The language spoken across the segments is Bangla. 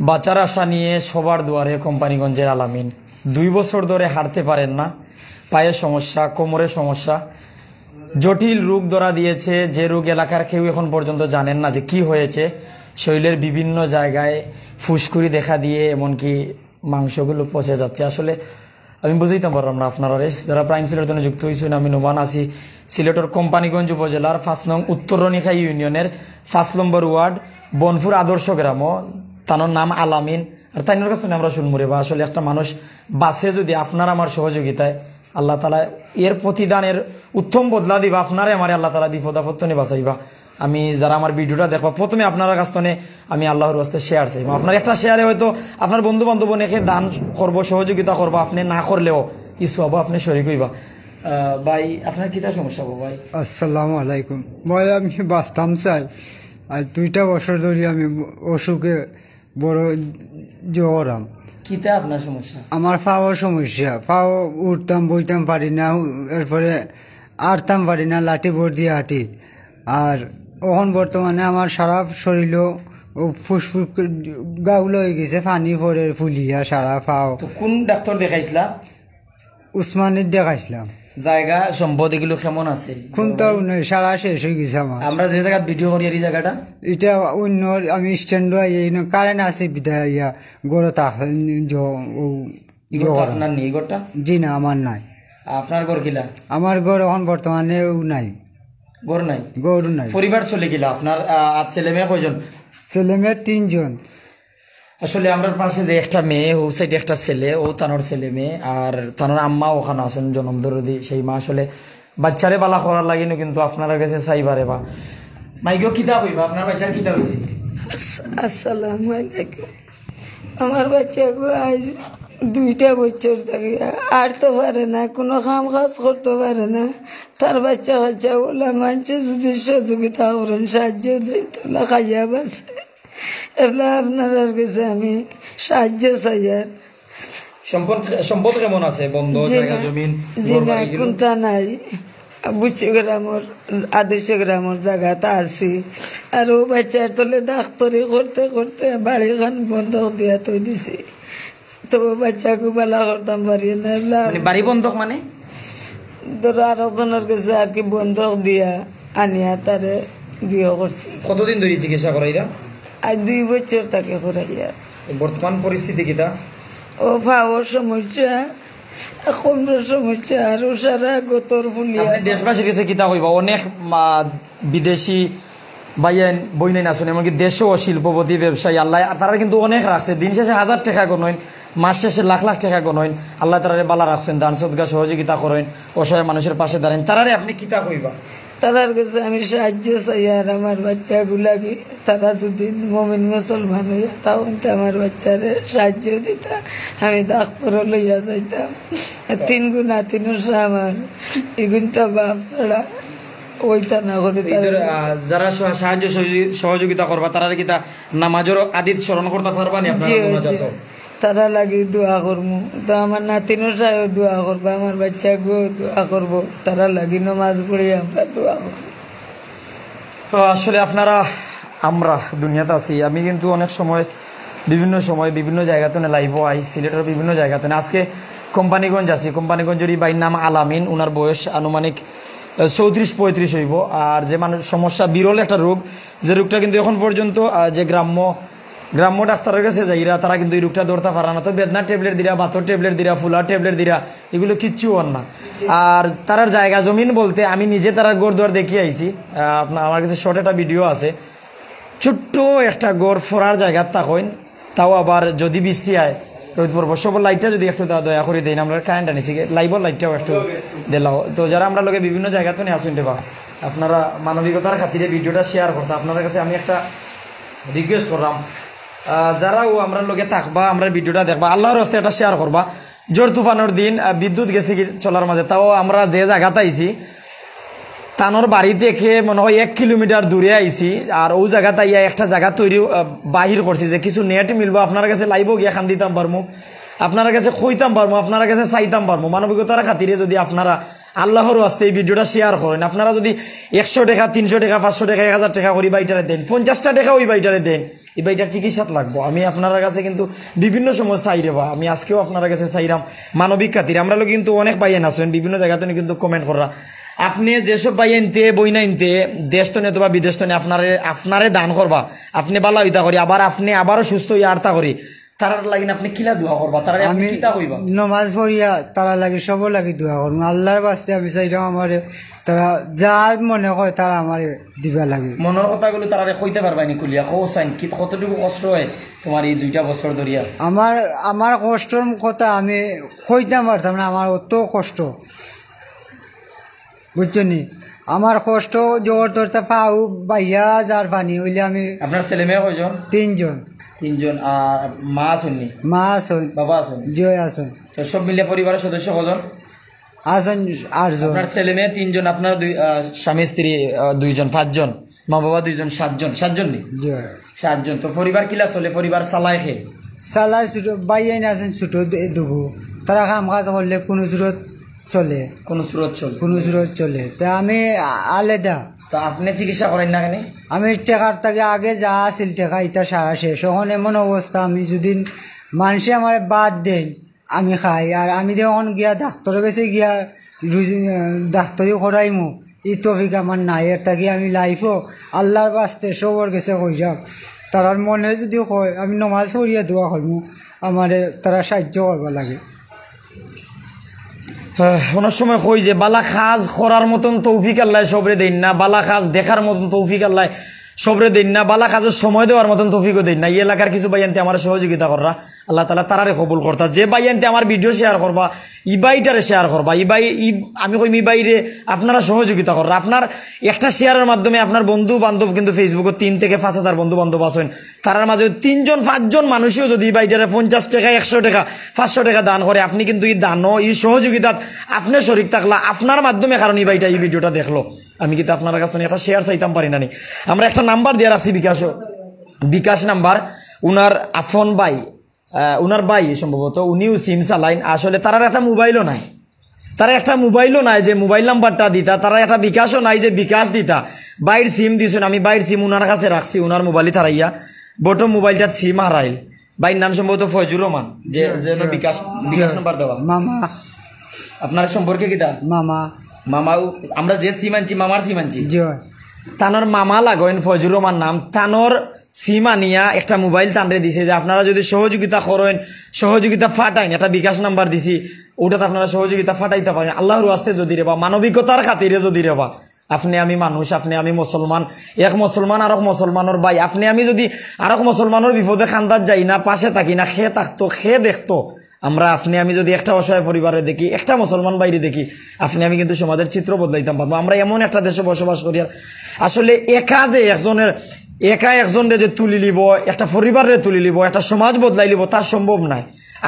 বাঁচার আশা নিয়ে সবার দুয়ারে কোম্পানিগঞ্জের আলামিন। 2 বছর ধরে হাঁটতে পারেন না, পায়ের সমস্যা, কোমরের সমস্যা, জটিল রোগ ধরা দিয়েছে, যে রোগ এলাকার কেউ এখন পর্যন্ত জানেন না যে কি হয়েছে। শরীরের বিভিন্ন জায়গায় ফুসকুড়ি দেখা দিয়ে এমনকি মাংসগুলো পচে যাচ্ছে। আসলে আমি বুঝাইতে পারলাম না আপনারা, যারা প্রাইম সিলেটের জন্য যুক্ত হয়েছেন। আমি নোমান আছি সিলেটের কোম্পানিগঞ্জ উপজেলার 5 নং উত্তর রনিখাই ইউনিয়নের 5 নম্বর ওয়ার্ড বনপুর আদর্শ গ্রাম। তার নাম আলামিন। আর তাইনের কাছে আমরা শুনবো রে বা আসলে একটা মানুষ বাসে যদি আপনার আমার সহযোগিতায় আল্লাহ তালা এর প্রতিদানের উত্তম বদলা দিবা, আপনারে আমার আল্লাহ তালা বিপদ আপদ নিয়ে বাঁচাইবা। আমি যারা আমার ভিডিওটা দেখবা প্রথমে আপনার কাছ থেকে আমি আল্লাহর রাস্তায় শেয়ার চাইব। আপনার একটা শেয়ারে হয়তো আপনার বন্ধু বান্ধব অনেকে দান করবো, সহযোগিতা করবো, আপনি না করলেও কিছু হবো, আপনি শরীর হইবা। ভাই আপনার কিতা সমস্যা হবো ভাই? আসসালামু আলাইকুম ভাই, আমি বাঁচতাম চাই। আর 2টা বছর ধরে আমি অসুখে বড় জ্বরাম। কিতা আপনার সমস্যা? আমার পাওয়ার সমস্যা, পাও উঠতাম বইতাম পারি না, এরপরে আটতাম পারি না, লাঠি ভর দিয়ে হাঁটি। আর এখন বর্তমানে আমার সারা শরীরও ফুসফুস গাউলো হয়ে গেছে, পানি পরে ফুলিয়া সারা পাও। তো কোন ডাক্তার দেখাইছিলা? উসমানির দেখাইছিলাম। জায়গা সম্পদ এগুলো কেমন আছে? কোনটাও নেই, সারা শেষ হয়ে গেছে আমার। আমরা যে জায়গা ভিডিও করি এই জায়গাটা এটা অন্য, আমি স্ট্যান্ড কারেন্ট আছে বিদায় ইয়া গড়ে আপনার নেই ঘরটা? জি না, আমার নাই। আপনার ঘর কিলা? আমার ঘর এখন বর্তমানেও নাই, ঘর নাই, গরু নাই। পরিবার চলে গেলা আপনার? আর ছেলে মেয়ে কয়জন? ছেলে মেয়ে 3 জন। আসলে আমরা পাশে যে একটা মেয়ে, ও সাইডে একটা ছেলে, ও তানোর ছেলে মেয়ে, আর তানোর আম্মা ওখানে আছেন জনম দরদি। সেই মা আসলে বাচ্চারে বালা করার লাগিনো, কিন্তু আপনার কাছে চাইবারে বা মাইকেও কিতা হইবা? আপনার বাচ্চার কিতা হয়েছে? আসসালামু আলাইকুম। আমার বাচ্চা আজ 2টা বছর থাকে, আটতে পারে না, কোনো কাম কাজ করতে পারে না। তার বাচ্চা কাচ্চা বলে মানুষে যদি সহযোগিতা করেন, সাহায্য দেয়, তাহলে খাইয়া বাসে। এগুলো আপনার কাছে আমি সাহায্য চাই। আর সম্পদ কেমন আছে? বন্ধ জায়গা জমিন? জি না, কোনটা নাই। বুচ্চ গ্রামের আদর্শ গ্রামের জায়গাটা আছি। আর ও বাচ্চার তলে ডাক্তারি করতে করতে বাড়িখান বন্ধ দিয়া তৈ দিছি। তো বাচ্চাকে বেলা করতাম পারি না। বাড়ি বন্ধক মানে ধরো আর একজনের কাছে আর কি বন্ধক দিয়া আনিয়া তারে দিয়ে করছি। কতদিন ধরে চিকিৎসা করাইরা? আর 2 বছর তাকে করাইয়া। বর্তমান পরিস্থিতি কিতা? ও পাওয়ার সমস্যা, কোমরের সমস্যা, আর সারা গোতর ফুলিয়া। দেশবাসীর কাছে কিতা কইবা? অনেক বিদেশি বই নাই আসুন, এমনকি দেশেও শিল্পপতি ব্যবসায়ী আল্লাহ তারা কিন্তু অনেক রাখছে। দিন শেষে 1000 টাকা গণইন, মাস শেষে লাখ লাখ টাকা গণইন। আল্লাহ তারারে বালা রাখছেন, দান সদকা সহযোগিতা করেন, অসহায় মানুষের পাশে দাঁড়ান। তারারে আপনি কিতা কইবা? তারার কাছে আমি সাহায্য চাই। আর আমার বাচ্চাগুলাকে তারা যদি মমিন মুসলমান হইয়া তখন তো আমার বাচ্চারে সাহায্য দিতা, আমি ডাক্তার লইয়া যাইতাম। 3 গুণা 3 আমার এগুন তো বাপ ছাড়া ওইটা না করে। যারা সাহায্য সহযোগিতা করবা তারা কিতা নামাজের আদিত স্মরণ করতে পারবা নি? তারা লাগি দোয়া করবো, তো আমার নাতিনোর সাহেব দোয়া করবো, আমার বাচ্চা গো দোয়া করবো, তারা লাগি নমাজ পড়ে আমরা দোয়া করবো। তো আসলে আপনারা আমরা দুনিয়াতে আছি। আমি কিন্তু অনেক সময় বিভিন্ন জায়গাতে লাইভ আই, সিলেটের বিভিন্ন জায়গাতে। আজকে কোম্পানিগঞ্জ আছি। কোম্পানিগঞ্জের এই বাইর নাম আলামিন, ওনার বয়স আনুমানিক 34-35 হইব। আর যে মানুষ সমস্যা, বিরল একটা রোগ, যে রোগটা কিন্তু এখন পর্যন্ত যে গ্রাম্য ডাক্তারের কাছে যাইরা তারা কিন্তু এই রোগটা ধরতে পারে না। তো বেদনার ট্যাবলেট দিরা, বাতর ট্যাবলেট দিরা, ফুলার ট্যাবলেট দিরা, এগুলো কিচ্ছু হন না। আর তারার জায়গা জমিন বলতে আমি নিজে তারার গড় দুয়ার দেখিয়ে আইছি। আমার কাছে শর্ট একটা ভিডিও আছে। ছোট্ট একটা গড় ফোরার জায়গা থাকেন, তাও আবার যদি বৃষ্টি আয়, রোদ পড়বো, সব লাইটটা যদি একটু দয়া করে দিই, আমরা কারেন্ট আনিছি, লাইভর লাইটটাও একটু দিলাও। তো যারা আমরা লোকে বিভিন্ন জায়গাতে নিয়ে আসুন দেবা, আপনারা মানবিকতার খাতিরে ভিডিওটা শেয়ার করতে আপনাদের কাছে আমি একটা রিকোয়েস্ট করলাম। যারাও আমরা লোকে থাকবা, আমরা ভিডিওটা দেখবা, আল্লাহর রাস্তায় এটা শেয়ার করবা। জোর তুফানোর দিন বিদ্যুৎ গেছে চলার মাঝে, তাও আমরা যে জায়গাতে আইছি তানোর বাড়ি থেকে মনে হয় 1 কিলোমিটার দূরে আইছি। আর ও জায়গাতে ইয়া একটা জায়গা তৈরি বাহির করছি যে কিছু নেট মিলবো, আপনার কাছে লাইভও গিয়া খান দিতাম পারবো, আপনার কাছে খইতাম পারবো, আপনার কাছে চাইতাম পারবো। মানবিকতার খাতিরে যদি আপনারা আল্লাহর ওয়াস্তে এই ভিডিওটা শেয়ার করেন, আপনারা যদি 100 টাকা, 300 টাকা, 500 টাকা, 1000 টাকা করে বাইটারে দেন, 50টা টাকা ওই বাইটারে দেন, এই ভাইটার চিকিৎসাত লাগবো, আমি আপনার কাছে কিন্তু বিভিন্ন সময় চাই রে বা আমি আজকেও আপনার কাছে চাইলাম মানবিক খাতির। আমরা লোক কিন্তু অনেক ভাইয়েন আছেন বিভিন্ন জায়গাতে কিন্তু কমেন্ট করা, আপনি যেসব ভাই আনতে বই না আনতে দেশ তো নেই বা বিদেশ তো নেই আপনারে দান করবা, আপনি বালা হইতা করি আবার আপনি আবারও সুস্থ হইয়া আর্তা করি, তার লাগিন আপনি কিলা দোয়া করবা, তারা আমি কিতা কইবা? নমাজ পড়িয়া তারা লাগি সব লাগি দোয়া করবো আল্লাহর বাস্তে। আমি চাইলাম আমার তারা যা মনে হয় তারা আমার দিবা লাগে। মনের কথাগুলো তারা কইতে পারবা নি কুলিয়া কৌসাইন কি কতটুকু কষ্ট হয় তোমার এই 2টা বছর ধরিয়া? আমার কষ্টর কথা আমি কইতাম পারতাম না, আমার অত কষ্ট বুঝছো নি। আমার কষ্ট জোর ধরতে পাও বাইয়া যার পানি হইলে আমি। আপনার ছেলে মেয়ে কয়জন? 3জন। 3জন। আর মা আসেননি? মা আসুন, বাবা আসেন? জয় আসুন। তো সব মিলে পরিবারের সদস্য কজন? আসুন 8জন। আপনার ছেলে মেয়ে 3জন, আপনার স্বামী স্ত্রী 2জন, 5জন, মা বাবা 2জন, 7জন নি? জয় 7জন। তো পরিবার কিলা চলে? পরিবার চালায় খে? সালাই ছোট বাইয়াই আছেন ছোট দুগু, তারা কাম কাজ করলে কোনো জোরত চলে, কোন স্রোত চলে? কোনো জোরত চলে। তা আমি আলাদা। তো আপনি চিকিৎসা করেন না কেন? আমি টেকার থেকে আগে যা আছিল টেকা ইটা সারা শেষ। এখন এমন অবস্থা আমি যদি মানুষে আমার বাদ দেন আমি খাই, আর আমি যখন গিয়া ডাক্তারের কাছে গিয়া ডাক্তারি করাইমু এই টপিক আমার নাই। এটা কি আমি লাইফও আল্লাহর বাস্তে সবর কাছে কই যাও, তারার মনে যদি কয় আমি নমাজ পড়িয়া দোয়া করবো, আমার তারা সাহায্য করবা লাগে। অনেক সময় কই যে বালা কাজ করার মতন তৌফিক আল্লাহ সবরে দেন না, বালা কাজ দেখার মতন তৌফিক আল্লাহ সবরে দেন না, বালা কাজের সময় দেওয়ার মতন তৌফিকও দেন না। এই এলাকার কিছু বাইয়ান্তে আমার সহযোগিতা কররা, আল্লাহ তাআলা তারারে কবুল করতা। যে বাইয়ান্তে আমার ভিডিও শেয়ার করবা, ই বাইটারে শেয়ার করবা, আমি কই ই বাইরে আপনারা সহযোগিতা কররা। আপনার একটা শেয়ারের মাধ্যমে আপনার বন্ধু বান্ধব কিন্তু ফেসবুকে 3 থেকে 5,000 বন্ধু বান্ধব আছেন, তারার মাঝে 3জন 5জন মানুষও যদি এই বাইটারে 50 টাকা 100 টাকা 500 টাকা দান করে, আপনি কিন্তু এই দানও এই সহযোগিতাত আপনি শরিক থাকলা আপনার মাধ্যমে, কারণ এই বাইটা এই ভিডিওটা দেখলো। আমি কিন্তু আপনার কাছে একটা শেয়ার চাইতাম পারি না। আমরা একটা নাম্বার দিয়ে রাখছি বিকাশ নাম্বার, উনার আফন ভাই, উনার ভাই সম্ভবত, উনিও সিম চালাইন। আসলে তার একটা মোবাইলও নাই, তারা একটা মোবাইলও নাই যে মোবাইল নাম্বারটা দিতা, তারা একটা বিকাশও নাই যে বিকাশ দিতা। বাইর সিম দিছেন, আমি বাইর সিম উনার কাছে রাখছি, উনার মোবাইলই তারাইয়া বটম মোবাইলটা সিম হারাইল। বাইর নাম সম্ভবত ফয়জুর রহমান, যে বিকাশ নাম্বার দেওয়া। মামা আপনার সম্পর্কে কিতা? মামা আমরা যে সিম আনছি মামার সিম আনছি, জয় তানোর মামা লাগেন ফয়জুর রহমান নাম, তানোর সিম আনিয়া একটা মোবাইল তানরে দিছে যে আপনারা যদি সহযোগিতা করেন, সহযোগিতা ফাটাইন, একটা বিকাশ নাম্বার দিছি, ওটাতে আপনারা সহযোগিতা ফাটাইতে পারেন। আল্লাহর ওয়াস্তে যদি রেবা, মানবিকতার খাতিরে যদি রেবা, আপনি আমি মানুষ, আপনি আমি মুসলমান, এক মুসলমান আরেক মুসলমানের ভাই, আপনি আমি যদি আরেক মুসলমানের বিপদে খান্দাত যাই না, পাশে থাকি না, খেয়ে থাকতো, খেয়ে দেখতো, আমরা আপনি আমি যদি একটা অসহায় পরিবারে দেখি, একটা মুসলমান বাইরে দেখি, আপনি আমি কিন্তু সমাজের চিত্র বদলাইতাম পারবো। আমরা এমন একটা দেশে বসবাস করি, আর আসলে একা একজনের যে তুলি লিব, একটা পরিবারে তুলি লিব, একটা সমাজ বদলাই লিব, তা সম্ভব নাই।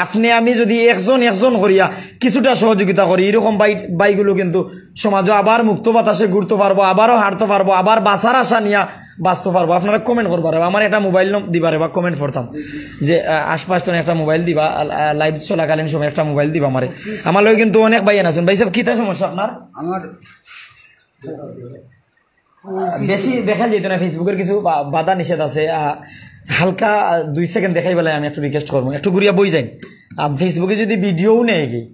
আপনি আমি যদি একজন করিয়া কিছুটা সহযোগিতা করি, এরকম বাইগুলো কিন্তু সমাজে আবার মুক্ত বাতাসে ঘুরতে পারবো, আবারও হাঁটতে পারবো, আবার বাঁচার আশা নিয়ে বাঁচতে পারবো। আপনারা কমেন্ট করবার, আমার একটা মোবাইল দিবারে বা কমেন্ট করতাম যে আশপাশ তো একটা মোবাইল দিবা, লাইভ চলাকালীন সময় একটা মোবাইল দিবা আমারে। আমার লোক কিন্তু অনেক ভাইয়ান আছেন। ভাই সাহেব কিতা সমস্যা আপনার? আমার বেশি দেখা যেত না, ফেসবুকের কিছু বাধা নিষেধ আছে, হালকা 2 সেকেন্ড দেখাই বেলায় আমি একটু রিকোয়েস্ট করবো, একটু ঘুরিয়া বই যাই। ফেসবুকে যদি ভিডিওও নেই গিয়ে,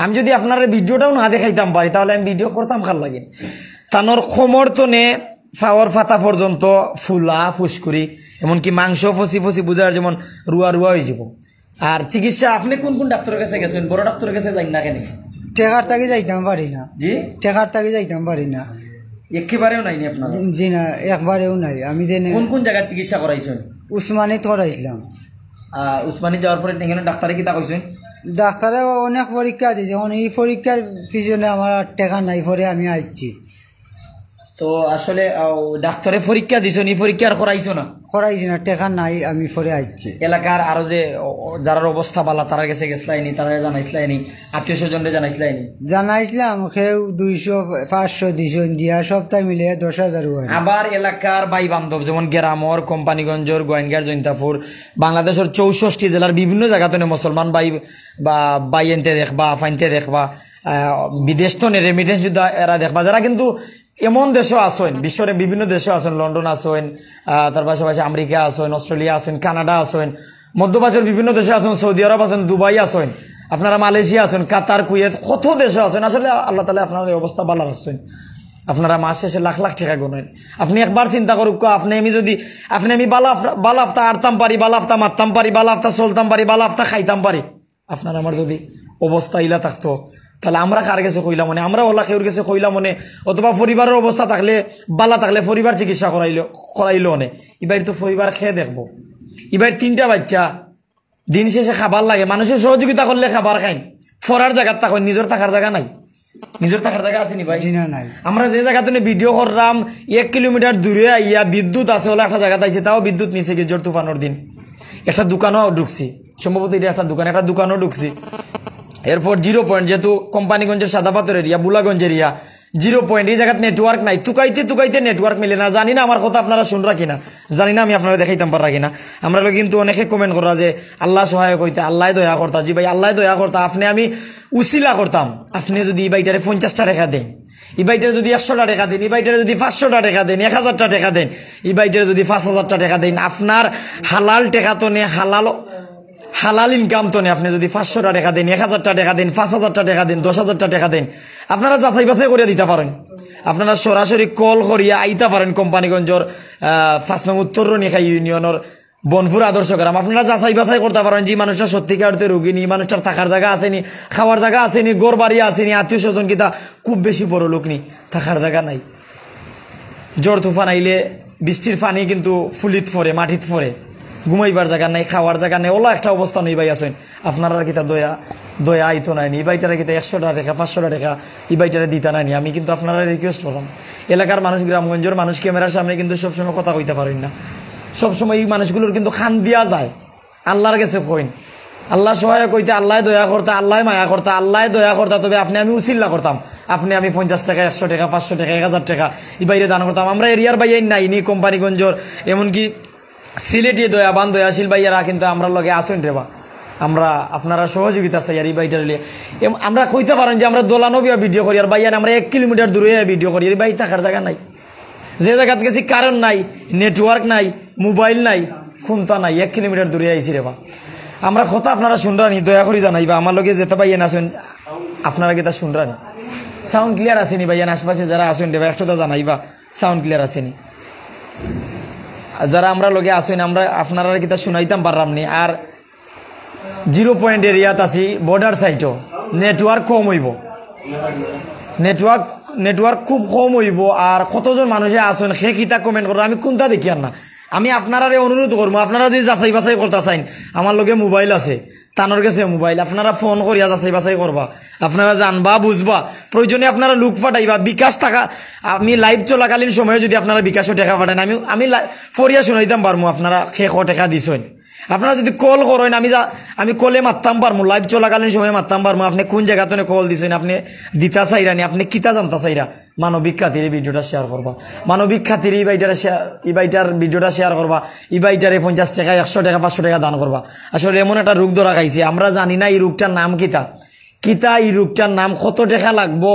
আমি যদি আপনার ভিডিওটাও না দেখাইতাম পারি, তাহলে আমি ভিডিও করতাম খাল লাগে। তানোর সমর্থনে ফাওয়ার ফাতা পর্যন্ত ফুলা ফুসকুরি, এমনকি মাংস ফসি ফসি বুঝার যেমন রুয়া হয়ে যাব। আর চিকিৎসা আপনি কোন কোন ডাক্তারের কাছে গেছেন? বড় ডাক্তারের কাছে যাই না কেন? টেকার তাকে যাইতাম পারি না। জি, টেকার তাকে যাইতাম পারি না, একেবারেও নাইনি আপনার? জি না, একবারেও নাই। আমি জেনে কোন কোন জায়গায় চিকিৎসা করাইছেন? উসমানিত করাইছিলাম। উসমানী যাওয়ার পরে এখানে ডাক্তারে কি তা কইছেন? ডাক্তারে অনেক পরীক্ষা দিয়েছে, এখন এই পরীক্ষার পিছনে আমার আর টেকা নাই, পরে আমি আসছি। তো আসলে ডাক্তারে পরীক্ষা দিছো, নি পরীক্ষা আর করাইছো না? করাইছি না, টেকা নাই, আমি পরে আসছি। এলাকার আরো যে যারা অবস্থা বালা তারা গেছে গেছলাইনি, তারা জানাইছলাইনি, আত্মীয় স্বজনরে জানাইছলাইনি? জানাইছিলাম, কেউ 200 500 200 দিয়া সপ্তাহ মিলে 10,000 হয়। আবার এলাকার ভাই বান্ধব যেমন গেরামর, কোম্পানিগঞ্জর, গোয়েনগার, জৈন্তাপুর, বাংলাদেশের 64 জেলার বিভিন্ন জায়গাতে মুসলমান ভাই বা বাইনতে দেখবা, ফাইনতে দেখবা, বিদেশ তো রেমিটেন্স যুদ্ধ এরা দেখবা, যারা কিন্তু এমন দেশও আসেন, বিশ্বের বিভিন্ন দেশও আসেন, লন্ডন আসেন, তার পাশাপাশি আমেরিকা আসেন, অস্ট্রেলিয়া আসেন, কানাডা আসেন, মধ্যপ্রাচ্যের বিভিন্ন দেশে আসেন, সৌদি আরব আছেন, দুবাই আসেন, আপনারা মালয়েশিয়া আছেন, কাতার, কুয়েত, কত দেশে আছেন। আসলে আল্লাহ তাআলা আপনার এই অবস্থা ভালো রাখছেন। আপনারা মাস শেষে লাখ লাখ টাকা গুনেন। আপনি একবার চিন্তা করুক, আপনি আমি বালা আফতা আড়তাম পারি, বালা আফতা মারতাম পারি, বালা আফতা চলতাম পারি, বালা আফতা খাইতাম পারি, আপনার আমার যদি অবস্থা ইলা থাকতো, তাহলে আমরা কার কাছে কইলাম মনে, আমরা ওলা কেউর কাছে কইলাম মনে, অথবা পরিবারের অবস্থা থাকলে বালা থাকলে পরিবার চিকিৎসা করাইলো অনে। এবার তো পরিবার খেয়ে দেখবো। এবার 3টা বাচ্চা, দিন শেষে খাবার লাগে, মানুষের সহযোগিতা করলে খাবার খাইন, ফরার জায়গার থাকেন, নিজের থাকার জায়গা নাই। নিজের থাকার জায়গা আছে নি ভাই? নাই। আমরা যে জায়গাতে ভিডিও করলাম 1 কিলোমিটার দূরে আইয়া বিদ্যুৎ আছে হলো একটা জায়গাতে আইছে, তাও বিদ্যুৎ নিচে গিয়ে তুফানোর দিন একটা দোকানও ঢুকছি, সম্ভবত এটা একটা দোকানও ঢুকছি। এরপর 0 পয়েন্ট, যেহেতু কোম্পানিগঞ্জের সাদাপাথর এরিয়া, বুলাগঞ্জ এরিয়া, 0 পয়েন্ট, এই জায়গায় নেটওয়ার্ক নাই, তুকাইতে নেটওয়ার্ক মিলে না। জানি না আমার কথা আপনারা শুনরা কিনা, জানি না আমি আপনারা দেখাইতাম পারা কিনা। আমরা কিন্তু অনেকে কমেন্ট করা যে আল্লাহ সহায়ক হইতে, আল্লাহ দয়া করতা। জি ভাই, আল্লাহ দয়া করতা, আপনি আমি উসিলা করতাম। আপনি যদি এই বাইটারে 50টা টাকা দেন, এই বাইটারে যদি 100টা টাকা দেন, এই বাইটারে যদি 500টা টাকা দেন, 1000টা টাকা দেন, এই বাইটারে যদি 5000টা টাকা দেন, আপনার হালাল টাকা তো নে, হালাল ইনকাম তো নেই। আপনি যদি 500টা টাকা দেন, 1000টা টাকা দেন, 5000টা টাকা দেন, 10,000টা টাকা দেন, আপনারা যাচাই বাছাই করে দিতে পারেন। আপনারা সরাসরি কল করিয়া আইতে পারেন কোম্পানিগঞ্জের 5 নং উত্তর রনিখাই ইউনিয়নের বনপুর আদর্শ গ্রাম। আপনারা যাচাই বাছাই করতে পারেন যে মানুষটা সত্যিকার রোগী নি, মানুষটার থাকার জায়গা আসেনি, খাওয়ার জায়গা আসেনি, গড় বাড়ি আসেনি, আত্মীয় স্বজন কিতা খুব বেশি বড় লোক নি, থাকার জায়গা নাই। জ্বর তুফান আইলে বৃষ্টির পানি কিন্তু ফুলিত ফরে, মাটিত ফরে, ঘুমাইবার জায়গা নাই, খাওয়ার জায়গা নেই, ওলা একটা অবস্থা নেই ভাই আছেন। আপনারা কিতা দয়া আইতো নাইনি, এই বাইটারে কিতা 100টা টাকা 500টা টাকা এই বাইটারে দিতা নাইনি। আমি কিন্তু আপনারা রিকোয়েস্ট করলাম, এলাকার মানুষ, গ্রামগঞ্জের মানুষ ক্যামেরার সামনে কিন্তু সবসময় কথা কইতে পারেন না, সবসময় এই মানুষগুলোর কিন্তু খান দিয়া যায়। আল্লাহর কাছে কইন, আল্লাহ সহায়ক হইতে, আল্লাহ দয়া করতা, আল্লাহ মায়া করতা, আল্লাহ দয়া করতা, তবে আপনি আমি উসিল্লা করতাম, আপনি আমি 50 টাকা 100 টাকা 500 টাকা 1000 টাকা এই বাইরে দান করতাম। আমরা এরিয়ার বাইরে নাইনি, কোম্পানিগঞ্জর এমনকি সিলেটি দয়াবান দয়াশীল ভাইয়ারা কিন্তু আমরা লগে আসেন রে বা, আমরা আপনারা সহযোগিতা চাই আর এই বাইটার লিয়ে। আমরা কইতে পারেন যে আমরা দোলানবিয়া ভিডিও করি, আর বাইয়ার আমরা 1 কিলোমিটার দূরে ভিডিও করি, এই বাই থাকার জায়গা নাই, যে জায়গাতে গেছি কারেন্ট নাই, নেটওয়ার্ক নাই, মোবাইল নাই, খুনতা নাই, 1 কিলোমিটার দূরে আইছি রে বা। আমরা কথা আপনারা শুনরানি, দয়া করে জানাইবা, আমার লগে যেতে পাইয়েন আসেন, আপনারা কি তা শুনরানি? সাউন্ড ক্লিয়ার আসেনি ভাইয়ান? আশপাশে যারা আসেন রে বা একশোটা জানাইবা সাউন্ড ক্লিয়ার আসেনি। যারা আমরা লগে আসেন, আমরা আপনারা কিতা শুনাইতাম পারলাম নি। আর 0 পয়েন্ট এরিয়াত আছি, বর্ডার সাইটও নেটওয়ার্ক কম হইব, নেটওয়ার্ক খুব কম হইব। আর কতজন মানুষে আসেন সে কিতা কমেন্ট করবো, আমি কোনটা দেখি আর না। আমি আপনারা অনুরোধ করবো, আপনারা যদি যাচাই বাছাই করতে চাইন, আমার লগে মোবাইল আছে, তানোর কাছে মোবাইল, আপনারা ফোন করিয়া যাচাই বাছাই করবা, আপনারা জানবা বুঝবা, প্রয়োজনে আপনারা লুক ফাটাইবা। বিকাশ টাকা আমি লাইভ চলাকালীন সময়ে যদি আপনারা বিকাশও টাকা পাঠান, আমি ফরিয়া শুনাইতাম পারবো আপনারা শেষ টাকা দিছেন। আপনারা যদি কল করেন, আমি কলে মারতাম পারবো, লাইভ চলাকালীন সময় মারতাম পারবো, আপনি কোন জায়গাতে কল দিছেন, আপনি দিতা চাইরানি, আপনি কিতা জানতা চাইরা। মানবিক খাতির এই ভিডিওটা শেয়ার করবা, মানবিক খাতির এই বাইটার ভিডিওটা শেয়ার করবা, এই বাইটারে 50 টাকা 100 টাকা 500 টাকা দান করবা। আসলে এমন একটা রোগ ধরা খাইছে, আমরা জানি না এই রোগটার নাম কিতা, এই রোগটার নাম কত টাকা লাগবো,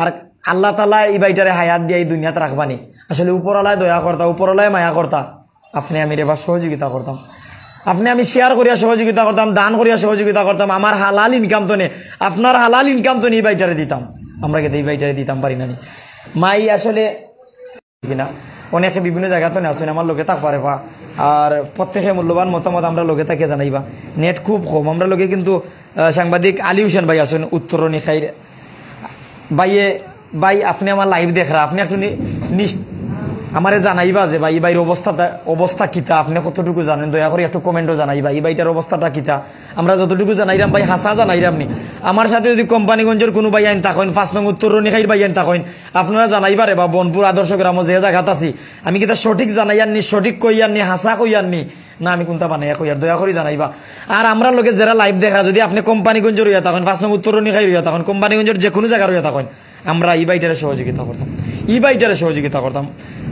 আর আল্লাহ তাআলা এই বাইটারে হায়াত দিয়ে এই দুনিয়াতে রাখবানি। আসলে উপরওয়ালায় দয়া করতা, উপরওয়ালায় মায়া করতা, আপনি আমি রেবা সহযোগিতা করতাম, আপনি আমি শেয়ার করিয়া সহযোগিতা করতাম, দান করিয়া সহযোগিতা করতাম। আমার হালাল ইনকাম তো নেই, আপনার হালাল ইনকাম তো নেই, বাইটারে দিতাম, আমরা কিন্তু এই বাইটারে দিতাম পারি না। মাই আসলে কিনা অনেকে বিভিন্ন জায়গাতে আসেন, আমার লোকে থাক পারে বা, আর প্রত্যেকে মূল্যবান মতামত আমরা লোকে তাকে জানাইবা। নেট খুব কম, আমরা লোকে কিন্তু সাংবাদিক আলী হোসেন ভাই আসেন উত্তরণী খাইর ভাই, আপনি আমার লাইভ দেখরা, আপনি একটু আমারে জানাইবা যে ভাই এই বাইর অবস্থা কিতা, আপনি কতটুকু জানেন, দয়া করে একটু কমেন্টও জানাইবা এই বাইটার অবস্থাটা কিতা। আমরা যতটুকু জানাইরাম ভাই হাসা জানাইরাম নি। আমার সাথে যদি কোম্পানিগঞ্জের কোনো ভাই আইন থাকেন, 5 নং উত্তর রনিখাইর ভাই আইন থাকেন, আপনারা জানাইবা রে বা বনপুর আদর্শ গ্রাম যে জায়গাত আছি, আমি কিতা সঠিক জানাইয়াননি, সঠিক কইয়াননি, হাসা কইয়াননি না, আমি কোনটা বানাইয়া কইয়ার, দয়া করে জানাইবা। আর আমরা লোকে যারা লাইভ দেখা, যদি আপনি কোম্পানিগঞ্জের রইয়া থাকেন, 5 নং উত্তর রনিখাই রইয়া থাকেন, কোম্পানিগঞ্জের যে কোনো জায়গা রইয়া থাকেন, আমরা এই বাইটারে সহযোগিতা করতাম,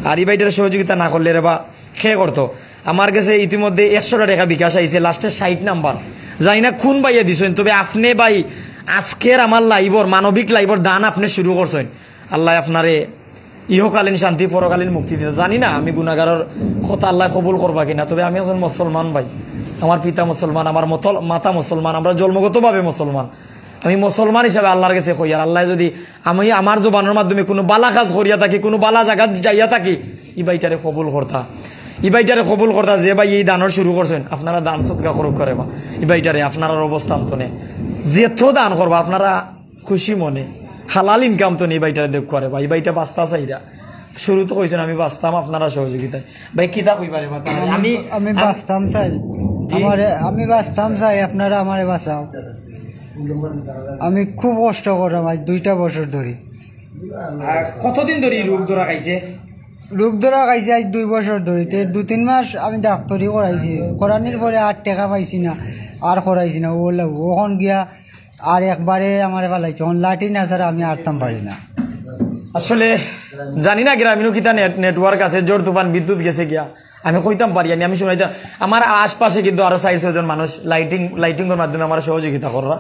আর এই বাইটারে সহযোগিতা না করলে রে বা খে করতো। আমার কাছে ইতিমধ্যে 100টা টাকা বিকাশ আইছে, লাস্টে 60 নাম্বার, জানি না খুন বাইয়া দিছেন, তবে আপনি ভাই আজকের আমার লাইভর মানবিক লাইভর দান আপনি শুরু করছেন, আল্লাহ আপনারে ইহকালীন শান্তি পরকালীন মুক্তি দিতে। জানি না আমি গুনাহগারের কথা আল্লাহ কবুল করবা কিনা, তবে আমি একজন মুসলমান ভাই, আমার পিতা মুসলমান, আমার মাতা মুসলমান, আমরা জন্মগতভাবে মুসলমান। আমি মুসলমান হিসাবে আল্লাহর কাছে কই, আর আল্লাহ যদি আমি আমার জবানের মাধ্যমে কোনো বালা কাজ করিয়া থাকি, কোনো বালা জায়গা যাইয়া থাকি, ই বাইটারে কবুল করতা, ই বাইটারে কবুল করতা। যে ভাই এই দানের শুরু করছেন, আপনারা দান সদকা করুক করে বা ই বাইটারে আপনার অবস্থান তো নেই, যেত দান করবা আপনারা খুশি মনে, হালাল ইনকাম তো নেই বাইটারে দেখ করে বা এই বাইটা বাস্তা চাইরা শুরু তো কইছেন আমি বাঁচতাম আপনারা সহযোগিতায়। ভাই কিতা কইবারে আমি আমি বাঁচতাম চাই, আমি বাঁচতাম চাই, আপনারা আমারে বাঁচাও। আমি খুব কষ্ট করলাম আজ 2টা বছর ধরে। কতদিন ধরে রোগ ধরা খাইছে? রোগ ধরা খাইছে আজ 2 বছর ধরে। 2-3 মাস আমি ডাক্তারি করাইছি, করানোর পরে 8 টাকা পাইছি না, আর করাইছি না। ওখন গিয়া আর একবারে আমার পালাইছে, ওখান লাঠি না ছাড়া আমি আরতাম পারি না। আসলে জানি না গ্রামীণ কিতা নেটওয়ার্ক আছে, জোর তুফান বিদ্যুৎ গেছে গিয়া আমি কইতাম পারি, আমি শুনাইতাম। আমার আশপাশে কিন্তু আরো 4-6 জন মানুষ লাইটিং এর মাধ্যমে আমার সহযোগিতা কররা।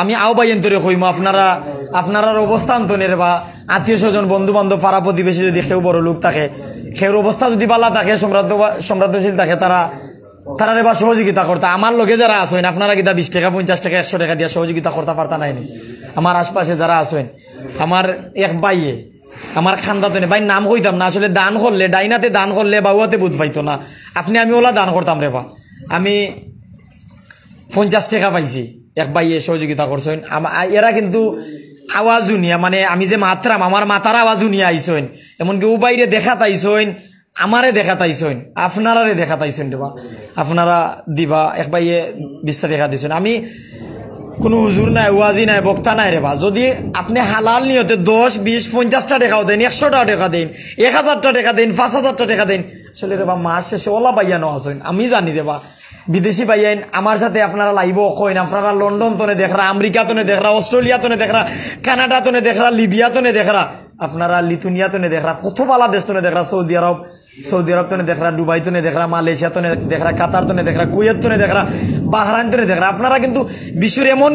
আমি আহ্বায়ন্তরে কইমো আপনার অবস্থান তনের বা আত্মীয় স্বজন বন্ধু বান্ধব পাড়া প্রতিবেশী যদি কেউ বড় লোক থাকে, কেউর অবস্থা যদি বালা থাকে, সম্রাদ্ধশীল থাকে, তারা বা সহযোগিতা করতে। আমার লোকে যারা আসেন আপনারা কিতা 20 টাকা 50 টাকা 100 টাকা দিয়ে সহযোগিতা করতে পারতা নাই। আমার আশপাশে যারা আসেন, আমার এক ভাইয়ে আমার খান্দাতে নেই, ভাই নাম কইতাম না, আসলে দান করলে ডাইনাতে দান করলে বাবুয়াতে বুধ পাইতো না, আমি ওলা দান করতাম রে বা। আমি 50 টাকা পাইছি, এক ভাইয়ে সহযোগিতা করছেন। এরা কিন্তু আওয়াজ উনিয়া, মানে আমি যে মাত্রাম আমার মাথার আওয়াজ উনিয়া আইসেন, এমনকি ও বাইরে দেখা তাইছেন, আমারে দেখা তাইছেন, আপনারারে দেখা তাইছেন দেবা, আপনারা দিবা। এক ভাইয়ে 20 টাকা দিছেন। আমি কোনো হুজুর নাই, ওয়াজি নাই, বক্তা নাই রে বা। যদি আপনি হালাল নিয়তে 10, 20, 50টা টাকাও দেন, 100টা টাকা দেন, 1000টা টাকা দেন, 5000টা টাকা দেন, আসলে রে বা মাস শেষে ওলা বাইয়ানো আসেন। আমি জানি রে বা বিদেশি বাইয়াইন আমার সাথে আপনারা লাইব কইন, আপনারা লন্ডন তনে দেখরা, আমেরিকা তনে দেখরা, অস্ট্রেলিয়া তনে দেখরা, কানাডা তনে দেখরা, লিবিয়া তনে দেখরা, আপনারা লিথুনিয়া তনে দেখরা, কত বালা দেশ তনে দেখরা, সৌদি আরব তনে দেখরা, দুবাই তনে দেখরা, মালয়েশিয়া তনে দেখরা, কাতার তনে দেখরা, কুয়েত তনে দেখরা, বাহরাইন তনে দেখরা। আপনারা কিন্তু বিশ্বের এমন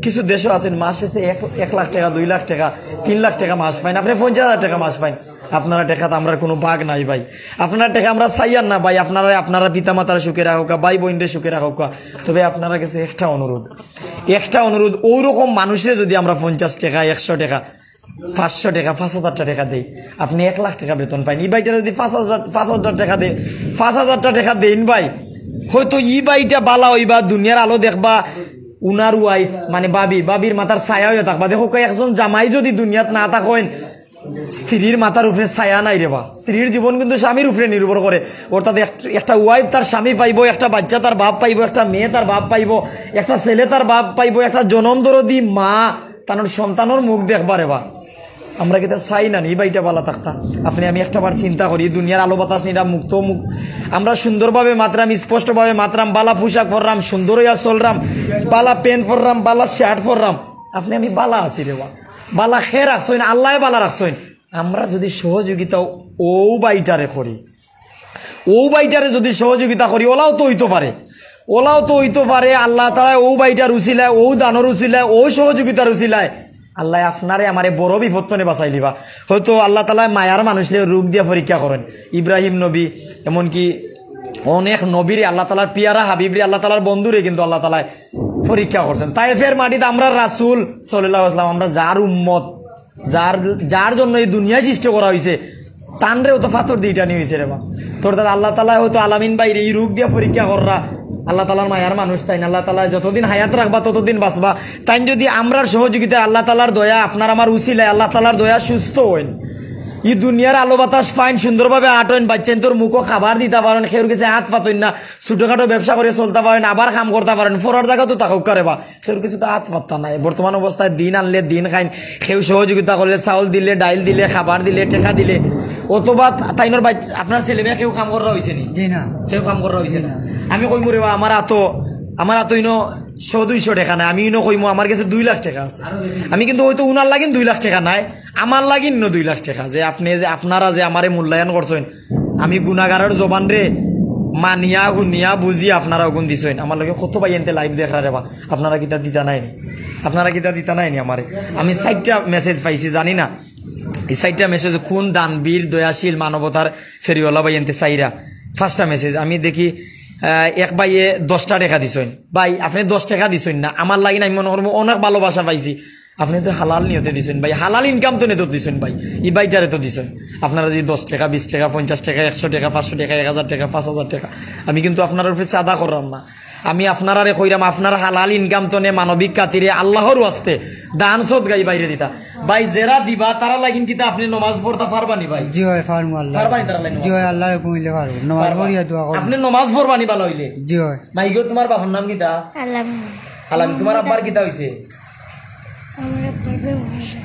কিছু দেশও আছেন মাস শেষে 1 লাখ টাকা, 2 লাখ টাকা, 3 লাখ টাকা মাস পাইন, আপনি 50,000 টাকা মাস পাইন। আপনারা টাকা তো আমরা কোনো ভাগ নাই ভাই, আপনারা টাকা আমরা চাইয়ার না ভাই। আপনারা পিতা মাতার সুখে রাখুক, ভাই বোনদের সুখে রাখুক। তবে আপনারা কাছে একটা অনুরোধ, ওইরকম মানুষের যদি আমরা 50 টাকা, 100 টাকা, 500 টাকা, 5000 টাকা দেই, আপনি 1 লাখ টাকা বেতন পাইন। ই বাইটা যদি 5,000 টাকা দেয়, 5,000 টাকা দেন ভাই, হয়তো ই বাইটা বালা হইবা, দুনিয়ার আলো দেখবা, উনার ওয়াইফ মানে বাবির মাথার ছায়া হয়ে থাকবা। দেখো একজন জামাই যদি দুনিয়াত না থাকেন, স্ত্রীর মাথার উপরে ছায়া নাই রে বা। স্ত্রীর জীবন কিন্তু স্বামীর উপরে নির্ভর করে। অর্থাৎ একটা ওয়াইফ তার স্বামী পাইব, একটা বাচ্চা তার বাপ পাইব, একটা মেয়ে তার বাপ পাইব, একটা ছেলে তার বাপ পাইব, একটা জনম দরদি মা তার সন্তানের মুখ দেখবা রে বা। আমরা কিন্তু চাই না এই বাইটা বালা থাকতা। আমি একটাবার চিন্তা করি, দুনিয়ার আলো বাতাস নিরা মুক্ত আমরা সুন্দরভাবে মাত্রাম, স্পষ্টভাবে মাত্রাম, বালা পোশাক পররাম, সুন্দর হইয়া চলরাম, বালা প্যান্ট পররাম, বালা শার্ট পররাম, আমি বালা আছি রে বা। বালা খেয়ে রাখছেন, আল্লাহ বালা রাখছেন। আমরা যদি সহযোগিতা ও বাইটারে করি, ও বাইটারে যদি সহযোগিতা করি, ওলাও তো হইতে পারে। আল্লাহ তাআলা ও বাইটার উছিলায়, ও দানোর উছিলায়, ও সহযোগিতার উছিলায় আল্লাহ আপনারে আমারে বড় বিপদ থেকে বাঁচাই দিবা। হয়তো আল্লাহ তাআলা মায়ার মানুষের রোগ দিয়ে পরীক্ষা করেন। ইব্রাহিম নবী, এমনকি অনেক নবীরে আল্লাহ তাআলার পিয়ারা হাবিবরে, আল্লাহ তাআলার বন্ধুরে কিন্তু আল্লাহ তাআলা পরীক্ষা করছেন। তাইফের মাটিতে আমরা রাসূল সাল্লাল্লাহু আলাইহি ওয়াসাল্লাম, আমরা যার উম্মত, যার জন্য এই দুনিয়া সৃষ্টি করা হয়েছে, তানরেও তো পাথর দিয়ে টানি হয়েছে রে বা। তোর দাদা আল্লাহ তাআলা হয়তো আলামিন বাইরে এই রোগ দিয়ে পরীক্ষা কররা। আল্লাহ তাআলার মায়ার মানুষ, তাই না? আল্লাহ তাআলা যতদিন হায়াত রাখবা ততদিন বাঁচবা। তাই যদি আমরা সহযোগিতা, আল্লাহ তাআলার দয়া, আপনার আমার উছিলায় আল্লাহ তাআলার দয়া সুস্থ হইন, এই দুনিয়ার আলো বাতাস পাইন, সুন্দরভাবে আটইন, বাচ্চাইন তোর মুখও খাবার দিতে পারেন, খেউর কিছু হাত পাতইন না, ছোটখাটো ব্যবসা করে চলতে পারেন, আবার কাম করতে পারেন, ফরার জায়গা তো তাকুক করে বা খেউর কিছু তো হাত পাত্তা নাই। বর্তমান অবস্থায় দিন আনলে দিন খাইন, খেউ সহযোগিতা করলে, চাউল দিলে, ডাইল দিলে, খাবার দিলে, টেকা দিলে, অথবা তাইনোর বাচ্চা আপনার ছেলে মেয়ে কেউ কাম করা হয়েছে নি? জি না, কেউ কাম করা হয়েছে না। আমি কইমু রে বা, আমার এত ইনো 100-200 টাকা নাই, আমি ইনো কইমু আমার কাছে 2 লাখ টাকা আছে। আমি কিন্তু হয়তো উনার লাগিন 2 লাখ টাকা নাই, আমার লাগিন 2 লাখ টাকা। যে আপনারা যে আমারে মূল্যায়ন করছেন, আমি গুনাহগারের জবান রে মানিয়া গুনিয়া বুঝি আপনারা গুণ দিছেন। আমার লগে কত ভাই এনতে লাইভ দেখা রে বা, আপনারা কিতা দিতা নাই নি আমারে। আমি 60টা মেসেজ পাইছি, জানি না এই 4টা মেসেজ কোন দানবীর দয়াশীল মানবতার ফেরিওয়ালা ভাই এনতে চাইরা। ফার্স্টটা মেসেজ আমি দেখি এক ভাইয়ে 10টা টাকা দিছেন। ভাই আপনি 10 টাকা দিছেন না, আমার লাগি না, আমি মনে করবো অনেক ভালোবাসা পাইছি। আপনি তো হালাল নিয়তে দিছেন ভাই, হালাল ইনকাম তো নেতো দিছেন ভাই, এই বাইটারে তো দিছেন। আপনারা যদি 10 টাকা 20 টাকা 50 টাকা 100 টাকা 500 টাকা 1000 টাকা 5000 টাকা, আমি কিন্তু আপনার উপরে চাঁদা করলাম না, আমি আপনারে কইরাম আপনার হালাল ইনকাম তো নে মানবিক খাতিরে আল্লাহর ওয়াস্তে দান সদগাই বাইরে দিতা। ভাই যারা দিবা তারা লাগিন কিতা আপনি নামাজ পড়তা পারবানি ভাই? জি হয় পারমু আল্লাহ, পারবানি তারা লাগিন? জি হয় আল্লাহর কইলে পারবো, নামাজ পড়িয়া দোয়া করব। আপনি নামাজ পড়বানি ভালো হইলে? জি হয়। মাইগো তোমার বাবার নাম কিতা? আলাম। তোমার আব্বার কিতা হইছে?